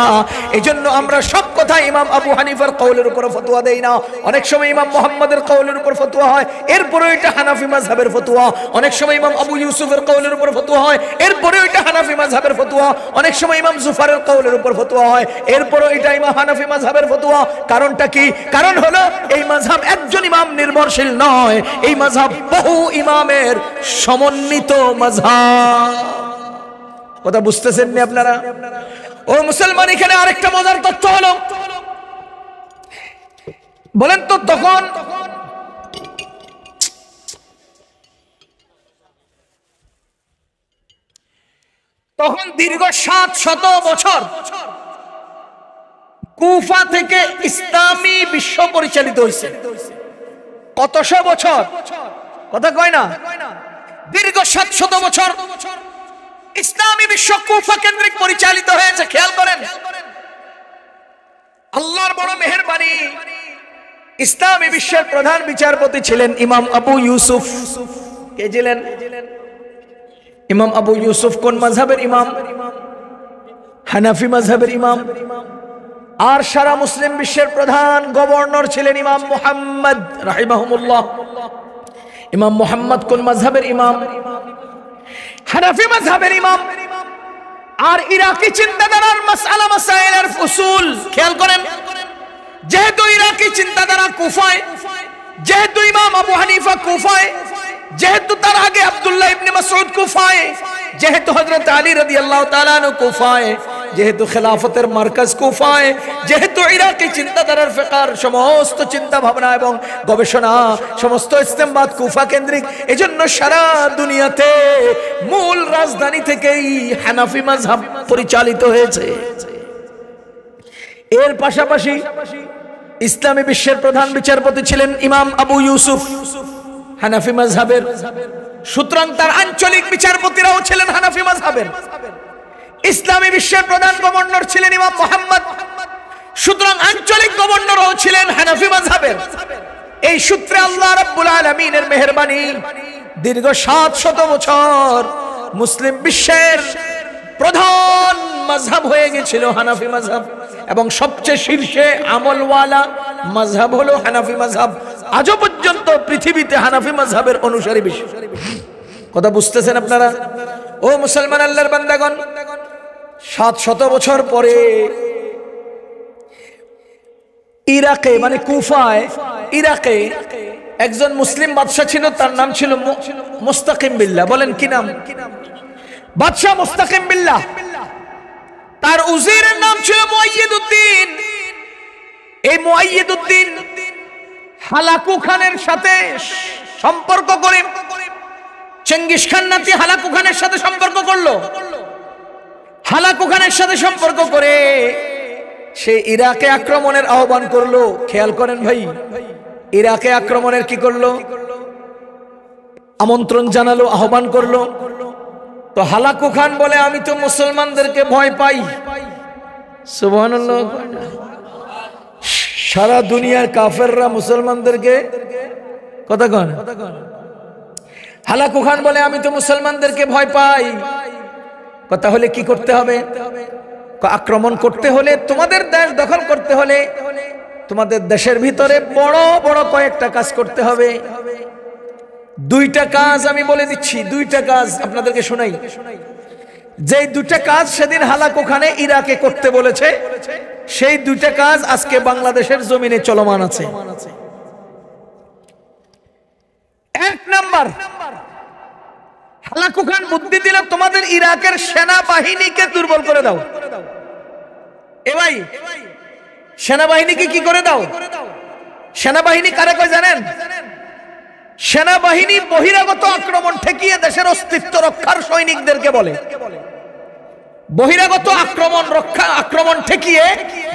এজন্য আমরা সব কথা ইমাম আবু হানিফার কওলের উপর ফতোয়া দেই না। অনেক সময় ইমাম মুহাম্মাদের কওলের উপর ফতোয়া হয়, এরপরে এটা হানাফি মাযহাবের ফতোয়া। অনেক সময় ইমাম আবু ইউসুফের কওলের উপর ফতোয়া হয়, এরপরে এটা হানাফি মাযহাবের ফতোয়া। অনেক সময় ইমাম জুফারের কওলের উপর ফতোয়া হয়, এরপরে এটা ইমাম হানাফি মাযহাবের ফতোয়া। কারণটা কি? কারণ হলো এই মাযহাব একজন ইমাম নির্ভরশীল নয়, এই মাযহাব বহু ইমামের সমন্বিত মাযহাব। কথা বুঝতেছেন না আপনারা? ও মুসলমান, এখানে আরেকটা মজার তথ্য হলো, বলেন তো তখন দীর্ঘ 700 বছর কুফা থেকে ইসলামী বিশ্ব পরিচালিত হয়েছে। কতশো বছর? কথা কয় না? দীর্ঘ 700 বছর ইসলামী বিশ্ব কুফা কেন্দ্রিক পরিচালিত হয়েছে। খেয়াল করেন, আল্লাহর বড় মেহেরবানি। ইসলামী বিশ্বের প্রধান বিচারপতি ছিলেন ইমাম আবু ইউসুফ। কে ছিলেন? ইমাম আবু ইউসুফ কোন মাযহাবের ইমাম? হানাফি মাযহাবের ইমাম। আর সারা মুসলিম বিশ্বের প্রধান গভর্নর ছিলেন ইমাম মুহাম্মদ রাহিমাহুমুল্লাহ। ইমাম মুহাম্মদ কোন মাযহাবের ইমাম? হানাফি মাযহাবের ইমাম। আর ইরাকি চিন্তাধারার মাসআলা মাসাইলের ফুসুল খেয়াল করেন, যেহেতু ইরাকি চিন্তাধারা কুফায়, যেহেতু ইমাম আবু হানিফা কুফায়, যেহেতু তার আগে আব্দুল্লাহ ইবনে মাসউদ কুফায়, যেহেতু হযরত আলী রাদিয়াল্লাহু তাআলা আনহু কুফায়, যেহেতু খেলাফতের মার্কাজ কুফায়, যেহেতু ইরাকি চিন্তাধারার ফিকর সমস্ত চিন্তা ভাবনা এবং গবেষণা সমস্ত ইসতিমবাদ কুফা কেন্দ্রিক, এজন্য সারা দুনিয়াতে মূল রাজধানী থেকেই হানাফি মাযহাব পরিচালিত হয়েছে। এর পাশাপাশি ইসলামী বিশ্বের প্রধান বিচারপতি ছিলেন ইমাম আবু ইউসুফ হানাফি মাযহাবের। সুতরাং তার আঞ্চলিক বিচারপতিরাও ছিলেন হানাফি মাযহাবের। ইসলামী বিশ্বের প্রধান গভর্নর ছিলেন ইমাম মুহাম্মদ, সুতরাং আঞ্চলিক গভর্নরও ছিলেন হানাফি মাযহাবের। এই সূত্রে আল্লাহ রাব্বুল আলামিনের মেহেরবানি দীর্ঘ 700 বছর মুসলিম বিশ্বের প্রধান মাযহাব হয়ে গিয়েছিল হানাফি মাযহাব, এবং সবচেয়ে শীর্ষে আমলওয়ালা মাযহাব হলো হানাফি মাযহাব। আজও পর্যন্ত পৃথিবীতে হানাফি মাযহাবের অনুসারী বেশি। কথা বুঝতেছেন আপনারা? ও মুসলমান আল্লাহর বান্দাগণ, 700 বছর পরে ইরাকে মানে কুফায়, ইরাকে একজন মুসলিম বাদশা ছিল, তার নাম ছিল মুস্তাকিম বিল্লাহ। বলেন কি নাম? বাদশা মুস্তাকিম বিল্লাহ। তার উজিরের নাম ছিল মুআইয়িদউদ্দিন। এই মুআইয়িদউদ্দিন হালাকু খানের সাথে সম্পর্ক করে, চেঙ্গিস খান নাতি হালাকু খানের সাথে সম্পর্ক করলো। হালাকু খানের সাথে সম্পর্ক করে সে ইরাকে আক্রমণের আহ্বান করলো। খেয়াল করেন ভাই, ইরাকে আক্রমণের কি করলো? আমন্ত্রণ জানালো, আহ্বান করলো। তো হালাকু খান বলে, আমি তো মুসলমানদেরকে ভয় পাই। সুবহানাল্লাহ। সারা দুনিয়ার কাফেররা মুসলমানদেরকে কথা কন। হালাকু খান বলে, আমি তো মুসলমানদেরকে ভয় পাই। কথা হলে কি করতে হবে? আক্রমণ করতে হলে, তোমাদের দেশ দখল করতে হলে তোমাদের দেশের ভিতরে বড় বড় কয়েকটা কাজ করতে হবে। 2টা কাজ আমি বলে দিচ্ছি, 2টা কাজ আপনাদেরকে শোনাই। যে 2টা কাজ সেদিন হালাকু খানে ইরাকে করতে বলেছে, সেই 2টা কাজ আজকে বাংলাদেশের জমিনে চলমান আছে। 1 নাম্বার, হালাকু খান বুদ্ধি দিল, তোমাদের ইরাকের সেনাবাহিনীকে দুর্বল করে দাও। এ ভাই, সেনাবাহিনীকে কি করে দাও? সেনাবাহিনী কারে কয় জানেন? সেনাবাহিনী বহিরাগত আক্রমণ ঠেকিয়ে দেশের অস্তিত্ব রক্ষার সৈনিকদেরকে বলে। বহিরাগত আক্রমণ ঠেকিয়ে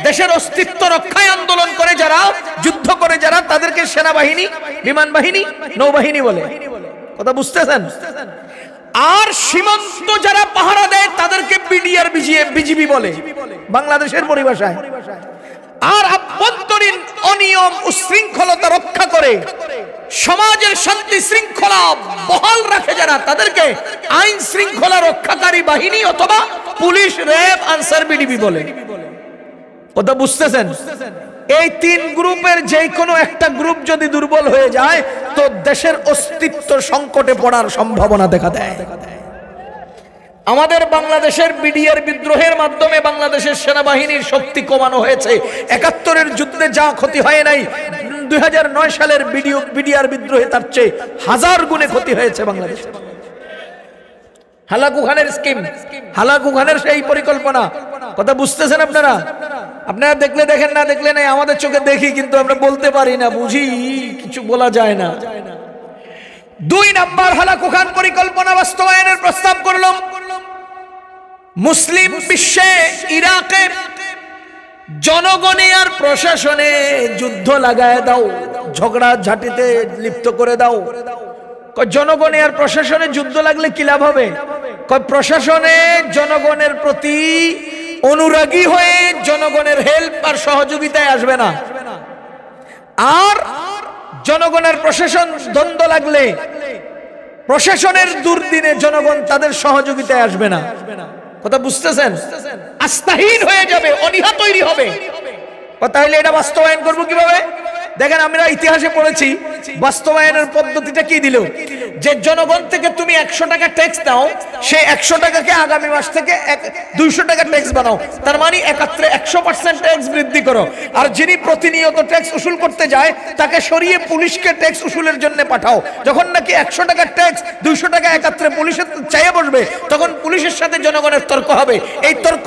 দেশের অস্তিত্ব রক্ষায় আন্দোলন করে যারা, যুদ্ধ করে যারা, তাদেরকে সেনাবাহিনী, বিমান বাহিনী, নৌবাহিনী বলে। কথা বুঝতেছেন? আর সীমান্ত যারা পাহারা দেয় তাদেরকে বিডিআর, বিজিবি বলে বাংলাদেশের পরিভাষায়। আর আভ্যন্তরীণ অনিয়ম উশৃঙ্খলতা রক্ষা করে সমাজের শান্তি শৃঙ্খলা বহাল রাখে যারা, তাদেরকে আইন শৃঙ্খলা রক্ষাকারী বাহিনী অথবা পুলিশ, র্যাব, আনসার, বিডিবি বলে। কথা বুঝতেছেন? এই তিন গ্রুপের যে কোনো একটা গ্রুপ যদি দুর্বল হয়ে যায় তো দেশের অস্তিত্ব সংকটে পড়ার সম্ভাবনা দেখা দেয়। আমাদের বাংলাদেশের বিডিআর বিদ্রোহের মাধ্যমে বাংলাদেশের সেনাবাহিনীর শক্তি কমানো হয়েছে। ৭১-এর যুদ্ধে যা ক্ষতি হয় নাই, ২০০৯ সালের বিডিআর বিদ্রোহে তার চেয়ে 1000 গুণে ক্ষতি হয়েছে বাংলাদেশে। হালাকু খানের স্কিম, হালাকু খানের সেই পরিকল্পনা, কথা বুঝতেছেন আপনারা? আপনারা দেখলে দেখেন, না দেখলে নাই, আমাদের চোখে দেখি কিন্তু আমরা বলতে পারি না, বুঝি, কিছু বলা যায় না। 2 নাম্বার হালাকু খান পরিকল্পনা বাস্তবায়নের প্রস্তাব করল। মুসলিম বিশ্বে ইরাকে জনগণে আর প্রশাসনে যুদ্ধ লাগায় দাও, ঝগড়া ঝাঁটিতে লিপ্ত করে দাও। জনগণে আর প্রশাসনে যুদ্ধ লাগলে কি লাভ হবে? প্রশাসনে জনগণের প্রতি অনুরাগী হয়ে জনগণের হেল্প আর সহযোগিতায় আসবে না, আর জনগণের প্রশাসন দ্বন্দ্ব লাগলে প্রশাসনের দুর্দিনে জনগণ তাদের সহযোগিতায় আসবে না। কথা বুঝতেছেন? আস্থাহীন হয়ে যাবে, অনীহা তৈরি হবে। তাহলে এটা বাস্তবায়ন করবো কিভাবে? দেখেন, আমরা ইতিহাসে পড়েছি বাস্তবায়নের পদ্ধতিটা কি দিল, যে জনগণ থেকে তুমি 100 টাকা ট্যাক্স দাও, সে 100 টাকাকে আগামী মাস থেকে 200 টাকা ট্যাক্স বানাও। তার মানে একাত্রে 100% ট্যাক্স বৃদ্ধি করো। আর যিনি প্রতিনিয়ত ট্যাক্স উসুল করতে যায় তাকে সরিয়ে পুলিশকে ট্যাক্স উসুলের জন্য পাঠাও। যখন নাকি 100 টাকার ট্যাক্স 200 টাকা একাত্রে পুলিশের চাইয়ে বসবে, তখন পুলিশের সাথে জনগণের তর্ক হবে। এই তর্ক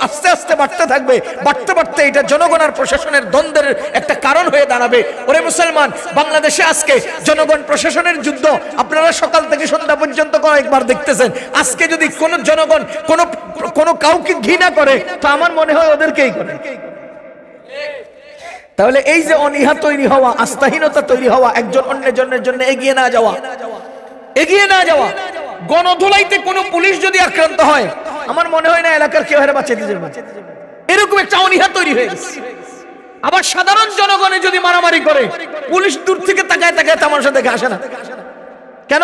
আস্তে আস্তে বাড়তে থাকবে, বাড়তে বাড়তে এটা জনগণ আর প্রশাসনের দ্বন্দ্বের একটা কারণ হয়ে দাঁড়াবে। ওরে মুসলমান, বাংলাদেশে আজকে জনগণ প্রশাসনের যুদ্ধ আপনারা সকাল থেকে সন্ধ্যা পর্যন্ত কয়েকবার দেখতেছেন। আজকে যদি কোন জনগণ কোন কাউকে ঘৃণা করে তো আমার মনে হয় ওদেরকেই করে। তাহলে এই যে অনীহা তৈরি হওয়া, আস্থাহীনতা তৈরি হওয়া, একজন অন্যজনের জন্য এগিয়ে না যাওয়া, গণধোলাইতে কোনো পুলিশ যদি আক্রান্ত হয় আমার মনে হয় না এলাকার কেউ হেরে বাঁচাতে যাবে, এরকম একটা অনীহা তৈরি হয়ে গেছে। আবার সাধারণ জনগণে যদি মারামারি করে, পুলিশ দূর থেকে তাকায় তাকায় তামাশা দেখে আসে না কেন?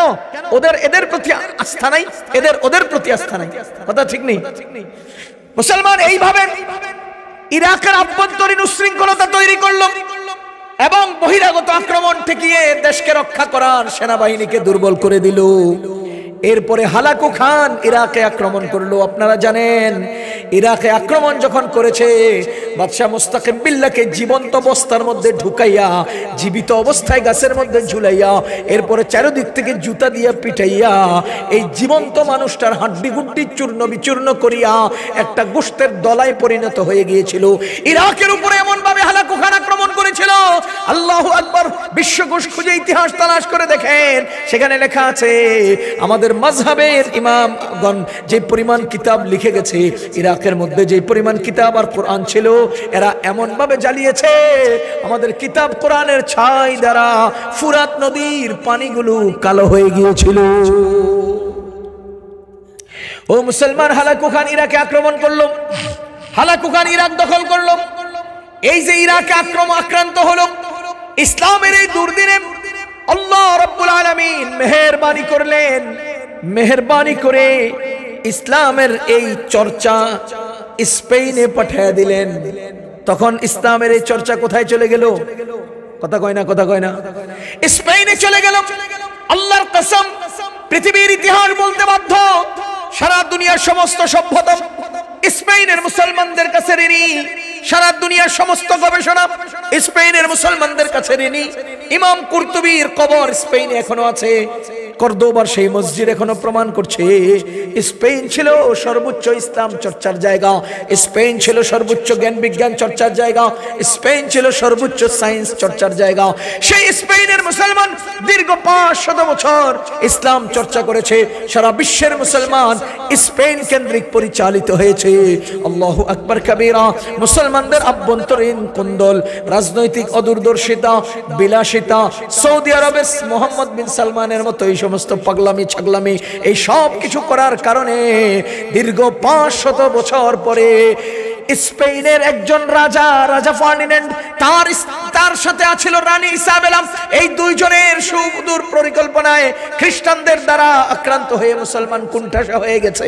এদের প্রতি আস্থা নাই, ওদের প্রতি আস্থা নাই। কথা ঠিক নেই? মুসলমান এইভাবে ইরাকের আভ্যন্তরীণ উশৃঙ্খলতা তৈরি করলো এবং বহিরাগত আক্রমণ ঠেকিয়ে দেশকে রক্ষা করার সেনাবাহিনীকে দুর্বল করে দিল। এরপরে হালাকু খান ইরাকে আক্রমণ করলো। আপনারা জানেন, ইরাকে আক্রমণ যখন করেছে, বাদশাহ মুস্তাকিম বিল্লাহকে জীবন্ত অবস্থার মধ্যে ঢুকাইয়া, জীবিত অবস্থায় গাছের মধ্যে ঝুলাইয়া, এরপরে চারিদিক থেকে জুতা দিয়া পিটাইয়া এই জীবন্ত মানুষটার হাড্ডি গুড্ডি চূর্ণ বিচূর্ণ করিয়া একটা গোশতের দলায় পরিণত হয়ে গিয়েছিল। ইরাকের উপরে এমন ভাবে হালাকু খান আক্রমণ করেছিল, আল্লাহু আকবার। বিশ্বকোষ খুঁজে ইতিহাস তালাশ করে দেখেন, সেখানে লেখা আছে আমাদের মাযহাবের ইমামগণ যে পরিমাণ কিতাব লিখে গেছে, ইরাকের মধ্যে যে পরিমাণ কিতাব আর কোরআন ছিল, এরা এমন ভাবে জ্বালিয়েছে আমাদের কিতাব কোরআনের ছাই দ্বারা ফুরাত নদীর পানিগুলো কালো হয়ে গিয়েছিল। ও মুসলমান, হালাকু খান ইরাকে আক্রমণ করলো, হালাকু খান ইরাক দখল করলো। এই যে ইরাকে আক্রান্ত হলো, ইসলামের এই দুর্দিনে আল্লাহ রাব্বুল আলামিন মেহেরবানি করলেন, মেহেরবানি করে ইসলামের এই চর্চা স্পেনে পাঠিয়ে দিলেন। তখন ইসলামের এই চর্চা কোথায় চলে গেল? কথা কয় না, স্পেনে চলে গেল। আল্লাহর কসম, পৃথিবীর ইতিহাস বলতে বাধ্য, সারা দুনিয়ার সমস্ত সভ্যতা স্পেনের মুসলমানদের কাছে ঋণী, সারা দুনিয়ার সমস্ত গবেষণা স্পেনের মুসলমানদের কাছে ঋণী। ইমাম কুরতুবীর কবর স্পেনে এখনো আছে, কর্দোবার সেই মসজিদ এখনো প্রমাণ করছে স্পেন ছিল সর্বোচ্চ ইসলাম চর্চার জায়গা, স্পেন ছিল সর্বোচ্চ জ্ঞান বিজ্ঞান চর্চার জায়গা, স্পেন ছিল সর্বোচ্চ সায়েন্স চর্চার জায়গা। সেই স্পেনের মুসলমান দীর্ঘ 500 বছর ইসলাম চর্চা করেছে। সারা বিশ্বের মুসলমান স্পেন কেন্দ্রিক পরিচালিত হয়েছে। আল্লাহু আকবার কাবীরা। মুসলমানদের আভ্যন্তরীণ কুন্দল, রাজনৈতিক অদূরদর্শিতা, বিলাসিতা, সৌদি আরবের মোহাম্মদ বিন সালমানের মতো এই সমস্ত পাগলামি ছাগলামি, এই সব কিছু করার কারণে দীর্ঘ 500 বছর পরে স্পেনের একজন রাজা, রাজা ফার্ডিন্যান্ড, তার সাথে আছিল রানী ইসাবেলা। এই দুইজনের সুদূর পরিকল্পনায় খ্রিস্টানদের দ্বারা আক্রান্ত হয়ে মুসলমান কুণ্ঠাসা হয়ে গেছে।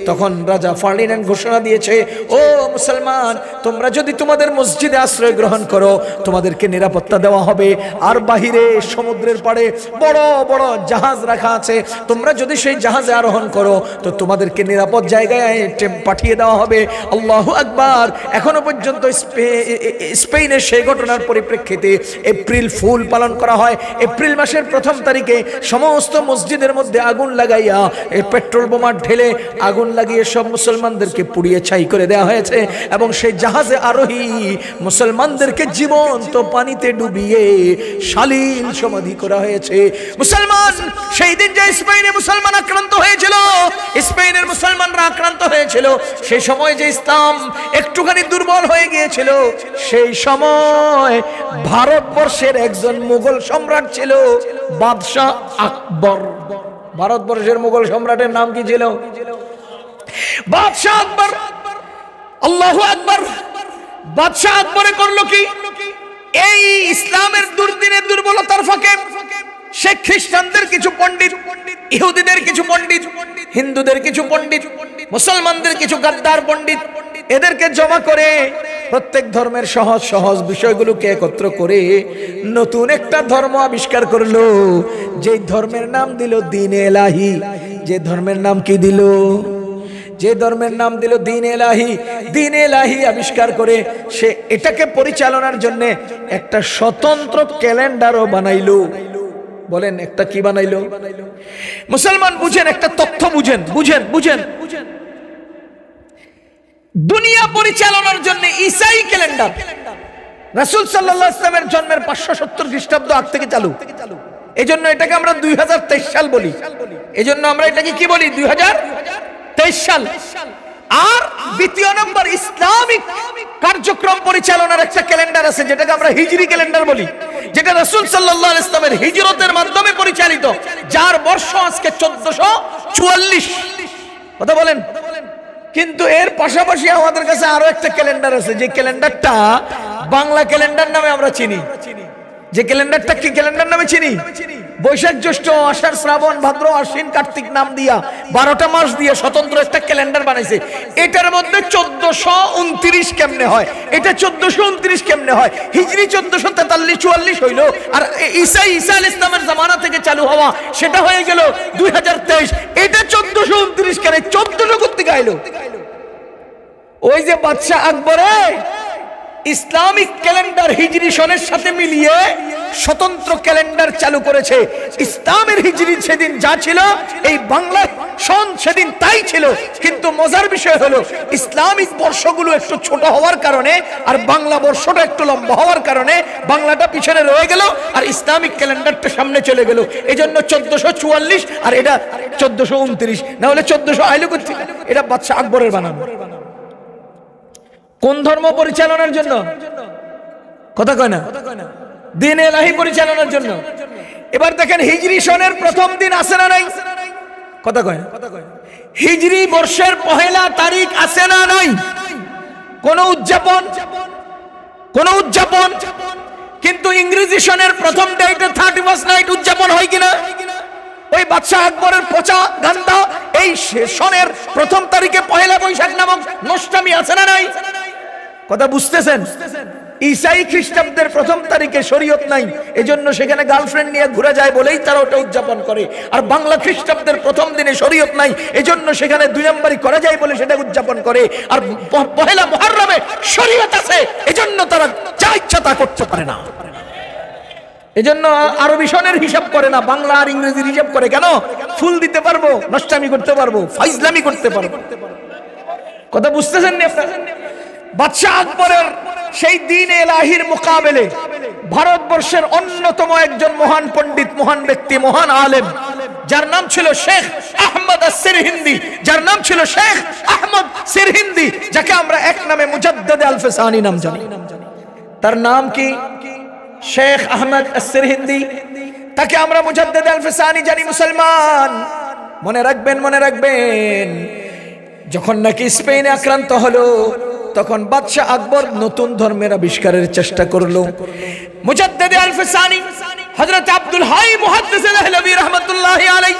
তখন রাজা ফার্ডিন্যান্ড ঘোষণা দিয়েছে, ও মুসলমান, তোমরা যদি তোমাদের মসজিদে আশ্রয় গ্রহণ করো তোমাদেরকে নিরাপত্তা দেওয়া হবে, আর বাহিরে সমুদ্রের পাড়ে বড় বড় জাহাজ রাখা আছে, তোমরা যদি সেই জাহাজে আরোহণ করো তো তোমাদেরকে নিরাপদ জায়গায় পাঠিয়ে দেওয়া হবে। আল্লাহু আকবার। এখনো পর্যন্ত স্পেনের সেই ঘটনার পরিপ্রেক্ষিতে এপ্রিল ফুল পালন করা হয়। এপ্রিল মাসের প্রথম তারিখে সমস্ত মসজিদের মধ্যে আগুন লাগাইয়া পেট্রোল বোমা ঢেলে আগুন লাগিয়ে সব মুসলমানদেরকে পুড়িয়ে ছাই করে দেওয়া হয়েছে, এবং সেই জাহাজে আরোহী মুসলমানদেরকে জীবন্ত পানিতে ডুবিয়ে শালীল সমাধি করা হয়েছে। মুসলমান সেই দিন যে স্পেনে মুসলমান আক্রান্ত হয়েছিল, স্পেনের মুসলমানরা আক্রান্ত হয়েছিল, সেই সময় যে ইসলাম একটুখানি দুর্বল হয়ে গিয়েছিল, সেই সময় ভারতবর্ষের একজন মুঘল সম্রাট ছিল বাদশাহ আকবর। ভারতবর্ষের মুঘল সম্রাটের নাম কি ছিল? বাদশাহ আকবর। আল্লাহু আকবার। বাদশাহ আকবরে করলো কি? এই ইসলামের দুর্দিনে দুর্বলতার ফাঁকে সে খ্রিস্টানদের কিছু পণ্ডিত, ইহুদিদের কিছু পণ্ডিত, হিন্দুদের কিছু পণ্ডিত, মুসলমানদের কিছু গাদ্দার পণ্ডিত, এদেরকে জমা করে প্রত্যেক ধর্মের সহজ সহজ বিষয়গুলোকে একত্র করে নতুন একটা ধর্ম আবিষ্কার করলো, যে ধর্মের নাম দিল দ্বীন এলাহি। যে ধর্মের নাম কি দিল? যে ধর্মের নাম দিল দ্বীন এলাহি। দ্বীন এলাহি আবিষ্কার করে সে এটাকে পরিচালনার জন্য একটা স্বতন্ত্র ক্যালেন্ডারও বানাইলো। বলেন একটা কি বানাইলো? মুসলমান বুঝেন, একটা তথ্য বুঝেন, বুঝেন বুঝেন দুনিয়া পরিচালনার জন্য ঈসাই ক্যালেন্ডার রাসূল সাল্লাল্লাহু আলাইহি ওয়াসাল্লামের জন্মের 570 খ্রিস্টাব্দ আগ থেকে চালু। এজন্য এটাকে আমরা 2023 সাল বলি। এজন্য আমরা এটাকে কি বলি? 2023 সাল। আর দ্বিতীয় নম্বর ইসলামিক কার্যক্রম পরিচালনার একটা ক্যালেন্ডার আছে, যেটাকে আমরা হিজরি ক্যালেন্ডার বলি, যেটা রাসূল সাল্লাল্লাহু আলাইহি ওয়াসাল্লামের হিজরতের মাধ্যমে পরিচালিত, যার বর্ষ আজকে 1444। কথা বলেন। কিন্তু এর পাশাপাশি আমাদের কাছে আরো একটা ক্যালেন্ডার আছে, যে ক্যালেন্ডারটা বাংলা ক্যালেন্ডার নামে আমরা চিনি। যে ক্যালেন্ডারটা কি ক্যালেন্ডার নামে চিনি? বৈশাখ, জ্যৈষ্ঠ, আষাঢ়, শ্রাবণ, ভাদ্র, আশ্বিন, কার্তিক নাম দিয়া 12টা মাস দিয়ে স্বতন্ত্র একটা ক্যালেন্ডার বানাইছে। এটার মধ্যে 1429 কেমনে হয়, এটা 1429 কেমনে হয়, হিজরি 1443-44 হইলো, আর ঈসা আলাইহিস সালামের জামানা থেকে চালু হওয়া সেটা হয়ে গেল 2023। এটা 1429 কেন? 1400 করতে গাইলো। ওই যে বাদশাহ আকবরে ইসলামিক ক্যালেন্ডার হিজরি সনের সাথে মিলিয়ে স্বতন্ত্র ক্যালেন্ডার চালু করেছে। ইসলামের হিজরি সেদিন যা ছিল, এই বাংলা সন সেদিন তাই ছিল। কিন্তু মজার বিষয় হলো ইসলামিক বর্ষগুলো একটু ছোট হওয়ার কারণে আর বাংলা বর্ষটা একটু লম্বা হওয়ার কারণে বাংলাটা পিছনে রয়ে গেল আর ইসলামিক ক্যালেন্ডারটা সামনে চলে গেল। এজন্য 1444 আর এটা 1429, না হলে 1400 আইলো করতে। এটা বাদশাহ আকবরের বানানো। কোন ধর্ম পরিচালনার জন্য? কথা কয় না? দ্বীন এলাহি পরিচালনার জন্য। এবার দেখেন হিজরি সনের প্রথম দিন আছে না নাই? কথা কয় না? হিজরি বর্ষের পহেলা তারিখ আছে না নাই? কোন উদযাপন? কোন উদযাপন? কিন্তু ইংরেজি সনের প্রথম ডেটে 31st নাইট উদযাপন হয় কিনা? ওই বাদশাহ আকবরের পচা গান্দা এই সনের প্রথম তারিখে পহেলা বৈশাখ নামক নষ্টামি আছে না নাই? কথা বুঝতেছেন? ঈসাই খ্রিস্টাব্দের প্রথম তারিখে শরীয়ত নাই, এজন্য সেখানে গার্লফ্রেন্ড নিয়ে ঘুরে যায় বলেই তারা ওটা উদযাপন করে। আর বাংলা খ্রিস্টাব্দের প্রথম দিনে শরীয়ত নাই, এজন্য সেখানে 2 নম্বরই করা যায় বলে সেটা উদযাপন করে। আর পহেলা মুহররমে শরীয়ত আছে, এজন্য তারা যা ইচ্ছা তা করতে পারে না। এজন্য আরবি সনের হিসাব করে না, বাংলা আর ইংরেজির হিসাব করে। কেন? ফুল দিতে পারবো, নষ্টামি করতে পারবো, ফাইজলামি করতে পারবো। কথা বুঝতেছেন না আপনারা? বাদশাহ আকবরের সেই দ্বীন এলাহির মোকাবেলে ভারতবর্ষের অন্যতম একজন মহান পণ্ডিত, মহান ব্যক্তি, মহান আলেম, যার নাম ছিল শেখ আহমদ সিরহিন্দি, যার নাম ছিল শেখ আহমদ সিরহিন্দি, যাকে আমরা এক নামে মুজাদ্দিদ আল ফিসানি নাম জানি। তার নাম কি? শেখ আহমদ সিরহিন্দি। তাকে আমরা মুজাদ্দিদ আল ফিসানি জানি। মুসলমান মনে রাখবেন, মনে রাখবেন, যখন নাকি স্পেনে আক্রান্ত হলো তখন বাদশাহ আকবর নতুন ধর্মের আবিষ্কারের চেষ্টা করলো। মুজাদ্দিদ আল-ফিসানি হযরত আব্দুল হাই মুহাদ্দিস দেহলভী রাহমাতুল্লাহি আলাইহি,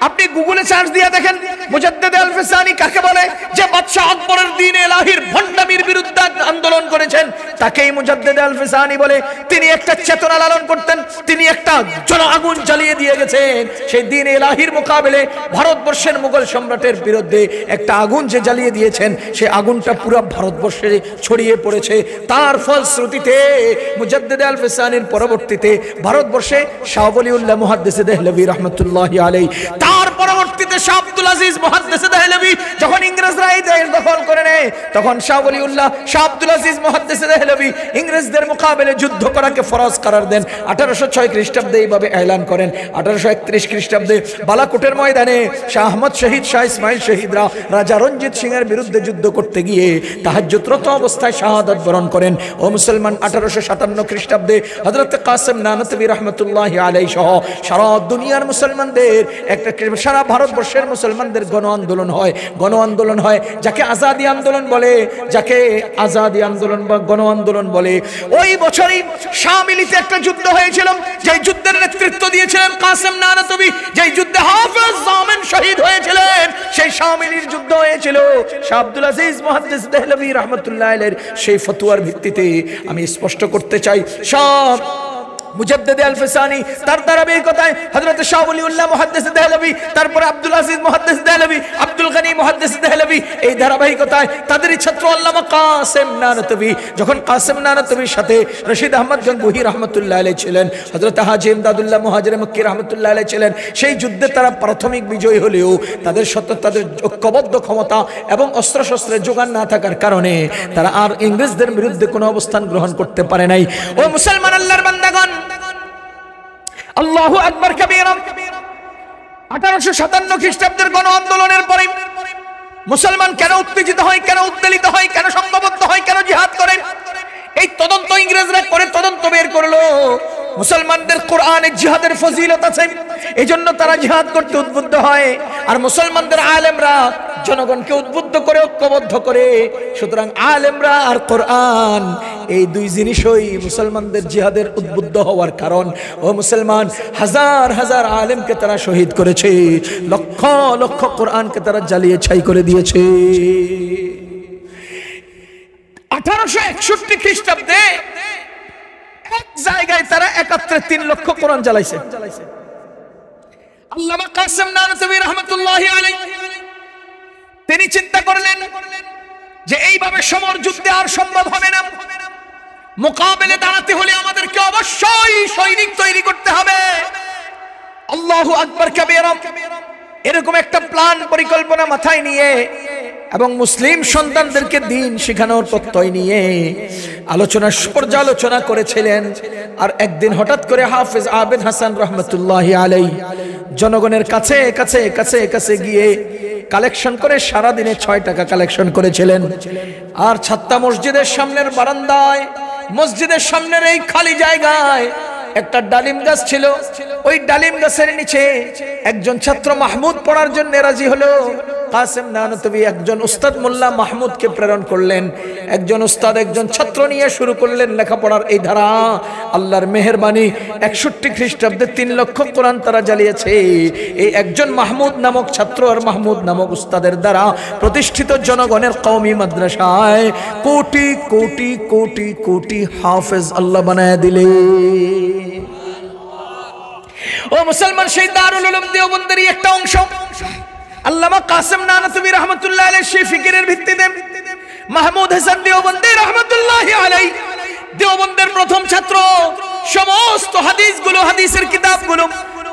আপনি গুগলে সার্চ দিয়ে দেখেন মুজাদ্দিদ আল-ফিসানি কাকে বলে, যে বাদশাহ আকবরের দ্বীন ইলাহির ভণ্ডামির বিরুদ্ধে আন্দোলন করেছেন তাকেই মুজাদ্দিদ আল-ফিসানি বলে। তিনি একটা চেতনা লালন করতেন, তিনি একটা জন আগুন জ্বালিয়ে দিয়ে গেছেন সেই দ্বীন ইলাহির মোকাবেলে ভারতবর্ষের মুঘল সম্রাটের বিরুদ্ধে একটা আগুন যে জ্বালিয়ে দিয়েছেন সেই আগুনটা পুরো ভারতবর্ষে ছড়িয়ে পড়েছে। তার ফলশ্রুতিতে মুজাদ্দিদ আল-ফিসানির পরবর্তীতে ভারতবর্ষে শাহ ওলিউল্লাহ মুহাদ্দিস দেহলভী রাহমাতুল্লাহি আলাইহি, তার পরবর্তীতে শাহ আব্দুল আজিজ মুহাদ্দিস দেহলভী যখন ইংরেজরা এই দেশ দখল করে নেয় তখন শাহ ওলিউল্লাহ শাহ আব্দুল আজিজ মুহাদ্দিস দেহলভী ইংরেজদের মোকাবেলে যুদ্ধ করাকে ফরজ করার দেন। 1806 খ্রিস্টাব্দে এইভাবে এলান করেন। 1831 খ্রিস্টাব্দে বালাকোটের ময়দানে শাহ আহমদ শহীদ, শাহ ইসমাইল শহীদরা রাজা রঞ্জিত সিং এর বিরুদ্ধে যুদ্ধ করতে গিয়ে তাহাজ্জুদরত অবস্থায় শাহাদাত বরণ করেন। ও মুসলমান, 1857 খ্রিস্টাব্দে হযরত কাসেম নানতবী রাহমাতুল্লাহি আলাইহি সহ সারা দুনিয়ার মুসলমানদের একটা, সারা ভারতবর্ষের মুসলমানদের গণ আন্দোলন হয় যাকে আজাদি আন্দোলন বলে, যাকে আজাদি আন্দোলন বা গণ আন্দোলন বলে। ওই বছরই শামিলিতে একটা যুদ্ধ হয়েছিল, যে যুদ্ধের নেতৃত্ব দিয়েছিলেন কাসেম নানতবী, যে যুদ্ধে হাফেজ জামিন শহীদ হয়েছিলেন, সেই শামিলির যুদ্ধ হয়েছিল। শাহ আব্দুল আজিজ মুহাদ্দিস দেহলভী রাহমাতুল্লাহি আলাইহি সেই ফতোয়ার ভিত্তিতে আমি স্পষ্ট করতে চাই, সব মুজাদ্দিদ আল-ফিসানি তার ধারাবাহিকতায় হযরত শাহ ওলিউল্লাহ মুহাদ্দিস দেহলভী, তারপরে আব্দুল আজিজ মুহাদ্দিস দেহলভী, আব্দুল গনি মুহাদ্দিস দেহলভী, এই ধারাবাহিকতায় তাদেরই ছাত্র আল্লামা কাসেম নানতবী, যখন কাসেম নানতবীর সাথে রশিদ আহমদ গঙ্গুহি রাহমাতুল্লাহি আলাইহি ছিলেন, হযরত হাজী ইমদাদুল্লাহ মুহাজির মক্কি রাহমাতুল্লাহি আলাইহি ছিলেন, সেই যুদ্ধে তারা প্রাথমিক বিজয়ী হলেও তাদের ঐক্যবদ্ধ ক্ষমতা এবং অস্ত্রশস্ত্রের যোগান না থাকার কারণে তারা আর ইংরেজদের বিরুদ্ধে কোনো অবস্থান গ্রহণ করতে পারে নাই। ও মুসলমান আল্লাহর বান্দাগণ, আল্লাহু আকবার কাবীরা। 1857 খ্রিস্টাব্দের গণ আন্দোলনের পরে মুসলমান কেন উত্তেজিত হয়, কেন উদ্বেলিত হয়, কেন সংঘবদ্ধ হয়, কেন জিহাদ করে, এই তদন্ত ইংরেজরা করে তদন্ত বের করলো মুসলমানদের কোরআনে জিহাদের ফজিলত আছে, এজন্য তারা জিহাদ করতে উদ্বুদ্ধ হয়। আর মুসলমানদের আলেমরা জনগণকে উদ্বুদ্ধ করে, ঐক্যবদ্ধ করে। সুতরাং আলেমরা আর কোরআন এই দুই জিনিসই মুসলমানদের জিহাদের উদ্বুদ্ধ হওয়ার কারণ। ও মুসলমান, হাজার হাজার আলেমকে তারা শহীদ করেছে, লক্ষ লক্ষ কোরআনকে তারা জ্বালিয়ে ছাই করে দিয়েছে। 1861 খ্রিস্টাব্দে এক জায়গায় তারা একত্রে 3 লক্ষ কোরআন জ্বালাইছে। আল্লামা কাসেম নানতবী রাহমাতুল্লাহি আলাইহি তিনি চিন্তা করলেন যে এইভাবে সমর যুদ্ধে আর সম্ভব হবে না, মোকাবেলে দাঁড়াতে হলে আমাদেরকে অবশ্যই সৈনিক তৈরি করতে হবে। আল্লাহু আকবার কাবীরা। এরকম একটা প্ল্যান পরিকল্পনা মাথায় নিয়ে এবং মুসলিম সন্তানদেরকে দ্বীন শেখানোর প্রত্যয় নিয়ে পর্যালোচনা করেছিলেন। আর একদিন হঠাৎ করে হাফেজ আবেদ হাসান রহমতুল্লাহি আলাইহি জনগণের কাছে কাছে কাছে কাছে গিয়ে কালেকশন করে সারা দিনে 6 টাকা কালেকশন করেছিলেন। আর ছাত্তা মসজিদের সামনের বারান্দায়, মসজিদের সামনের এই খালি জায়গায় একটা ডালিম গাছ ছিল। ওই ডালিম গাছের নিচে একজন ছাত্র মাহমুদ পড়ার জন্য রাজি হলো। কাসেম নানতবী একজন উস্তাদ মোল্লা মাহমুদকে প্রেরণ করলেন। একজন উস্তাদ একজন ছাত্র নিয়ে শুরু করলেন লেখাপড়ার এই ধারা। আল্লাহর মেহেরবানি 61 খ্রিস্টাব্দে 3 লক্ষ কোরআন তারা জ্বালিয়েছে। এই একজন মাহমুদ নামক ছাত্র আর মাহমুদ নামক উস্তাদের দ্বারা প্রতিষ্ঠিত জনগণের কওমি মাদ্রাসায় কোটি কোটি কোটি কোটি হাফেজ আল্লাহ বানায় দিলে। ও মুসলমান, সেই দারুল উলুম দেওবন্দের একটা অংশ আল্লামা কাসেম নানতবী রাহমাতুল্লাহি আলাইহি সেই ফিকিরের ভিত্তিতে মাহমুদ হাসান দেওবন্দি রাহমাতুল্লাহি আলাইহি দেওবন্দের প্রথম ছাত্র। সমস্ত হাদিসগুলো, হাদিসের কিতাবগুলো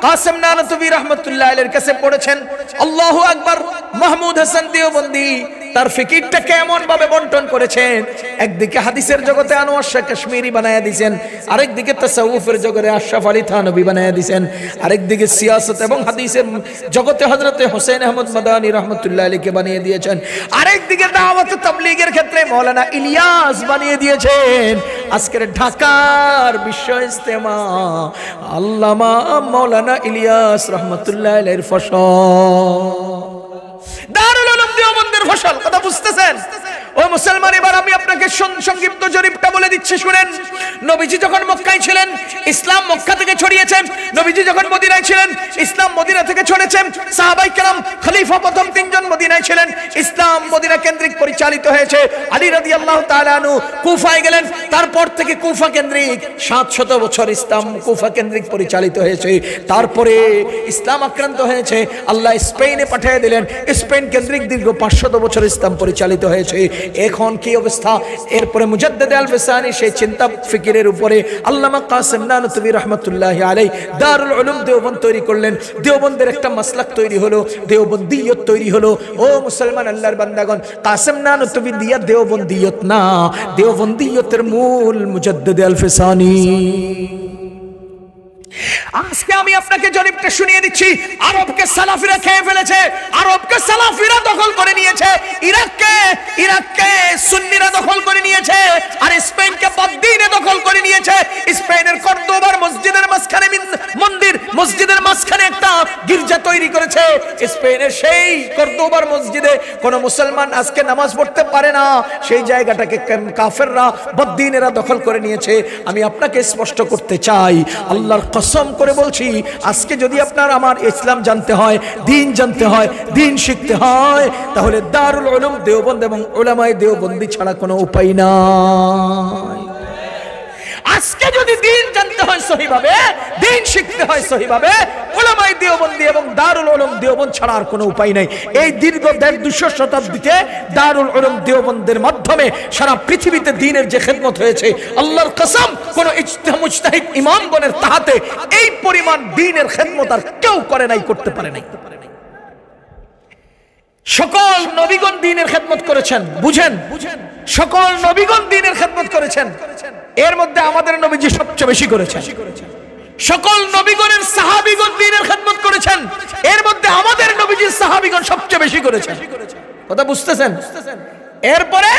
কাসেম নানতবী রাহমাতুল্লাহি আলাইহির কাছে পড়েছেন। আল্লাহু আকবার। মাহমুদ হাসান দেওবন্দি তার ফিকিরটা কেমন ভাবে বন্টন করেছেন, একদিকে হাদিসের জগতে আনোয়ার শাহ কাশ্মীরি বানায়া দিয়েছেন, আরেকদিকে তাসাউফের জগতে আশরাফ আলী থানভী বানায়া দিয়েছেন, আরেকদিকে সিয়াসত এবং হাদিসের জগতে হযরতে হোসেন আহমদ মাদানী রাহমাতুল্লাহি আলাইহিকে বানিয়ে দিয়েছেন, আরেকদিকে দাওয়াত ও তাবলীগের ক্ষেত্রে মাওলানা ইলিয়াস বানিয়ে দিয়েছেন। আজকের ঢাকার বিশ্ব ইজতেমা আল্লামা মাওলানা ইলিয়াস রাহমাতুল্লাহি আলাইহির ফসল, দারুল উলুম দেওবন্দের ফসল। কথা বুঝতেছেন? ও মুসলমান, এবার আমি আপনাকে সংক্ষিপ্ত জরিপটা বলে দিচ্ছি, শুনেন। নবীজি যখন মক্কায় ছিলেন, ইসলাম মক্কা থেকে ছড়িয়েছে। নবীজি যখন মদিনায় ছিলেন, ইসলাম মদিনা থেকে ছড়িয়েছে। সাহাবায়ে কেরাম, খলিফা প্রথম তিনজন মদিনায় ছিলেন, ইসলাম মদিনা কেন্দ্রিক পরিচালিত হয়েছে। আলী রাদিয়াল্লাহু তাআলা আনহু কুফায় গেলেন, তারপর থেকে কুফা কেন্দ্রিক 700 বছর ইসলাম কুফা কেন্দ্রিক পরিচালিত হয়েছে। তারপরে ইসলাম আক্রান্ত হয়েছে, আল্লাহ স্পেনে পাঠিয়ে দিলেন, স্পেন কেন্দ্রিক দীর্ঘ 500 বছর ইসলাম পরিচালিত হয়েছে। এখন কি অবস্থা? এরপরে মুজাদ্দিদ আল-ফিসানি সেই চিন্তা ফিকিরের উপরে আল্লামা কাসেম নানতুবি রাহমাতুল্লাহি আলাইহি দারুল উলুম দেওবন্দ তৈরি করলেন। দেওবন্দের একটা মাসলাক তৈরি হলো, দেওবন্দিয়ত তৈরি হলো। ও মুসলমান আল্লাহর বান্দাগণ, কাসেম নানতুবি দিয়া দেওবন্দিয়ত না, দেওবন্দিয়তের মূল মুজাদ্দিদ আল-ফিসানি। আজকে আমি আপনাকে জরিপটা শুনিয়ে দিচ্ছি। আরবকে সালাফিরা খেয়ে ফেলেছে, আরবকে সালাফিরা দখল করে নিয়েছে, ইরাককে সুন্নিরা দখল করে নিয়েছে, আর স্পেনকে বদ্দিনে দখল করে নিয়েছে। স্পেনের কর্দোবার মসজিদের মাঝখানে মসজিদের মাঝখানে একটা গির্জা তৈরি করেছে। স্পেনের সেই কর্দোবার মসজিদে কোন মুসলমান আজকে নামাজ পড়তে পারে না, সেই জায়গাটাকে কাফেররা বদ্দিনেরা দখল করে নিয়েছে। আমি আপনাকে স্পষ্ট করতে চাই, আল্লাহর কসম করে বলছি, আজকে যদি আপনার আমার ইসলাম জানতে হয়, দ্বীন জানতে হয়, দ্বীন শিখতে হয়, তাহলে দারুল উলুম দেওবন্দ এবং উলামায়ে দেওবন্দি ছাড়া কোনো উপায় নাই। আজকে যদি দ্বীন জানতে হয় সহিভাবে, দ্বীন শিখতে হয় সহিভাবে, উলামায়ে দেওবন্দি এবং দারুল উলুম দেওবন্দ ছাড়া আর কোনো উপায় নাই। এই দীর্ঘ 250 শতাব্দীতে দারুল উলুম দেওবন্দের মাধ্যমে সারা পৃথিবীতে দ্বীনের যে খেদমত হয়েছে, আল্লাহর কসম কোন মুজতাহিদ ইমামগণের তাহাতে এই পরিমাণ দ্বীনের খেদমত আর কেউ করে নাই, করতে পারে নাই। সকল নবীগণ দ্বীনের খেদমত করেছেন, বুঝেন, সকল নবীগণ দ্বীনের খেদমত করেছেন। এর মধ্যে আমাদের নবীজি সবচেয়ে বেশি করেছেন। সকল নবীগণের সাহাবীগণ দ্বীনের খেদমত করেছেন, এর মধ্যে আমাদের নবীজির সাহাবীগণ সবচেয়ে বেশি করেছেন। কথা বুঝতেছেন? এরপরে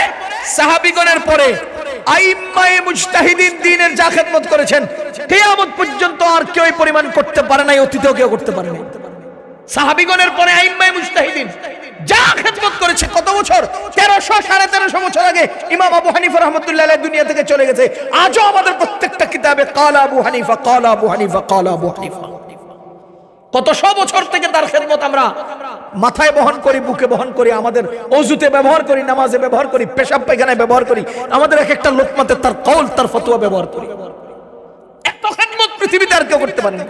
সাহাবীগণের পরে আইম্মায়ে মুজতাহিদিন দ্বীনের যা খেদমত করেছেন, কিয়ামত পর্যন্ত আর কেউ এই পরিমাণ করতে পারে নাই, অতীতেও কেউ করতে পারে নাই। সাহাবীগণের পরে আইম্মায়ে মুজতাহিদিন যা খেদমত করেছে, কত বছর? 1300-1350 বছর আগে ইমাম আবু হানিফা রাহমাতুল্লাহি আলাইহি দুনিয়া থেকে চলে গেছে। আজও আমাদের প্রত্যেকটা কিতাবে কালা আবু হানিফা, কালা আবু হানিফা, কালা আবু হানিফা। কত শো বছর থেকে তার খেদমত আমরা মাথায় বহন করি, বুকে বহন করি, আমাদের ওযুতে ব্যবহার করি, নামাজে ব্যবহার করি, পেশাব পায়খানায় ব্যবহার করি, আমাদের এক একটা লোকমাতে তার কওল, তার ফতোয়া ব্যবহার করি। এত খেদমত পৃথিবীতে আর কেউ করতে পারে না।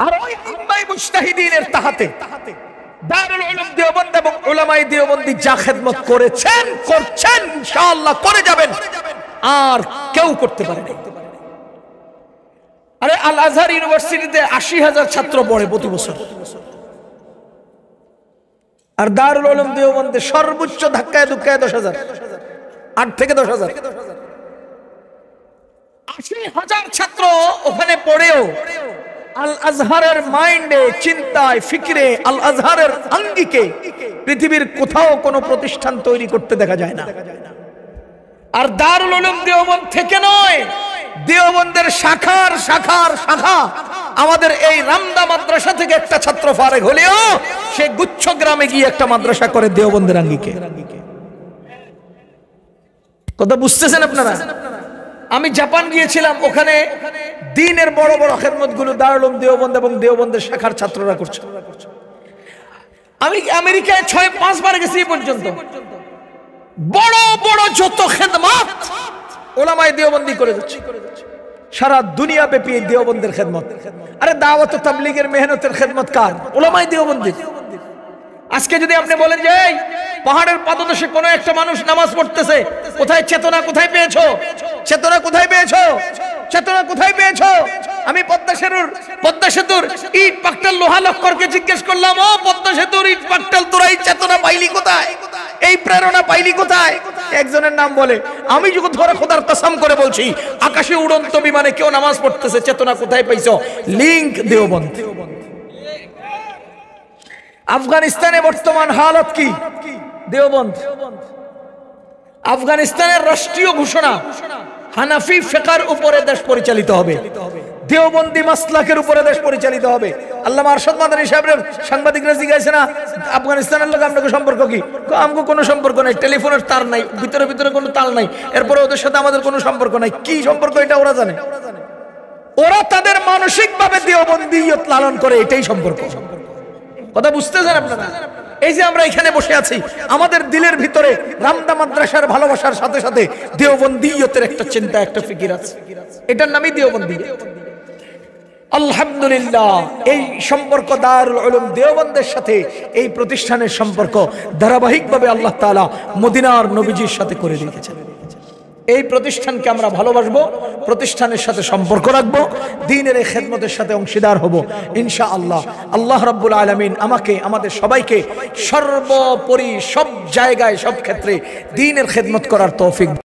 আর ওই আইম্মায়ে মুজতাহিদিনের তাহাতে দারুল উলুম দেওবন্দ এবং উলামায়ে দেওবন্দি যা খেদমত করেছেন, করছেন, ইনশাআল্লাহ করে যাবেন, আর কেউ করতে পারে না। আরে আল আজহার ইউনিভার্সিটিতে 80,000 ছাত্র পড়ে প্রতি বছর, আর দারুল উলুম দেওবন্দে সর্বোচ্চ ধাক্কায় ধুক্কায় 10,000, 8 থেকে 10,000। 80,000 ছাত্র ওখানে পড়েও আল আজহারের মাইন্ডে, চিন্তায়, ফিকিরে, আল আজহারের আঙ্গিকে পৃথিবীর কোথাও কোনো প্রতিষ্ঠান তৈরি করতে দেখা যায় না। আর দারুল উলুম দেওবন্দ থেকে নয়, দেওবন্দের শাখার শাখার শাখা আমাদের এই রামদা মাদ্রাসা থেকে একটা ছাত্র ফারেক হলেও সে গুচ্ছ গ্রামে গিয়ে একটা মাদ্রাসা করে দেওবন্দের আঙ্গিকে। কথা বুঝতেছেন আপনারা? আমি জাপান গিয়েছিলাম, ওখানে দ্বীনের বড় বড় খেদমত গুলো দারুল উলুম দেওবন্দ এবং দেওবন্দের শাখার ছাত্ররা করছে। আমি আমেরিকায় 6-5 বার গেছি পর্যন্ত। বড় বড় যত খেদমত উলামায়ে দেওবন্দি করে যাচ্ছে, সারা দুনিয়া ব্যাপী দেওবন্দের খেদমত। আরে দাওয়াত ও তাবলীগের মেহনতের খেদমত কার? উলামায়ে দেওবন্দি। আজকে যদি আপনি বলেন যে এই পাহাড়ের পাদদেশে কোনো একটা মানুষ নামাজ পড়তেছে, কোথায় চেতনা, কোথায় পেয়েছো চেতনা, কোথায় পেয়েছো চেতনা, কোথায় পেয়েছো? আমি পদ্মা সেতুর ইট পাকটাল লোহা লক্করকে জিজ্ঞেস করলাম, ও পদ্মা সেতুর ইট পাকটাল, তোরা এই চেতনা পাইলি কোথায়, এই প্রেরণা পাইলি কোথায়? একজনের নাম বলে, আমি যখন ধরে খোদার কসম করে বলছি, আকাশে উড়ন্ত বিমানে কেউ নামাজ পড়তেছে, চেতনা কোথায় পাইছো? লিংক দেওবন্দ। আফগানিস্তানে বর্তমান হালত কি? দেওবন্দ। আফগানিস্তানের রাষ্ট্রীয় ঘোষণা, হানাফি ফিকহের উপরে দেশ পরিচালিত হবে, দেওবন্দি মাসলাকের উপরে দেশ পরিচালিত হবে। আল্লামা আরশাদ মাদানী সাহেবের সাংবাদিকরা জিজ্ঞাসা না, আফগানিস্তানের লোক আপনাকে সম্পর্ক কি? আমাকে কোনো সম্পর্ক নাই, টেলিফোনের তার নাই, ভিতরে ভিতরে কোনো তাল নাই, এরপরে ওদের সাথে আমাদের কোনো সম্পর্ক নাই। কি সম্পর্ক এটা ওরা জানে। ওরা তাদের মানসিকভাবে দেওবন্দিয়ত লালন করে, এটাই সম্পর্ক। কথা বুঝতেছেন আপনারা? এই যে আমরা এখানে বসে আছি, আমাদের দিলের ভিতরে রামদা মাদ্রাসার ভালোবাসার সাথে সাথে দেওবন্দিয়তের একটা চিন্তা, একটা ফিকির আছে, এটার নামই দেওবন্দিয়ত। আলহামদুলিল্লাহ, এই সম্পর্ক দারুল উলুম দেওবন্দের সাথে এই প্রতিষ্ঠানের সম্পর্ক ধারাবাহিকভাবে আল্লাহ তাআলা মদিনার নবীজির সাথে করে রেখেছেন। এই প্রতিষ্ঠানকে আমরা ভালোবাসবো, প্রতিষ্ঠানের সাথে সম্পর্ক রাখবো, দ্বীনের এই খেদমতের সাথে অংশীদার হব ইনশাআল্লাহ। আল্লাহ রাব্বুল আলামিন আমাকে, আমাদের সবাইকে সর্বোপরি সব জায়গায়, সব ক্ষেত্রে দ্বীনের খেদমত করার তৌফিক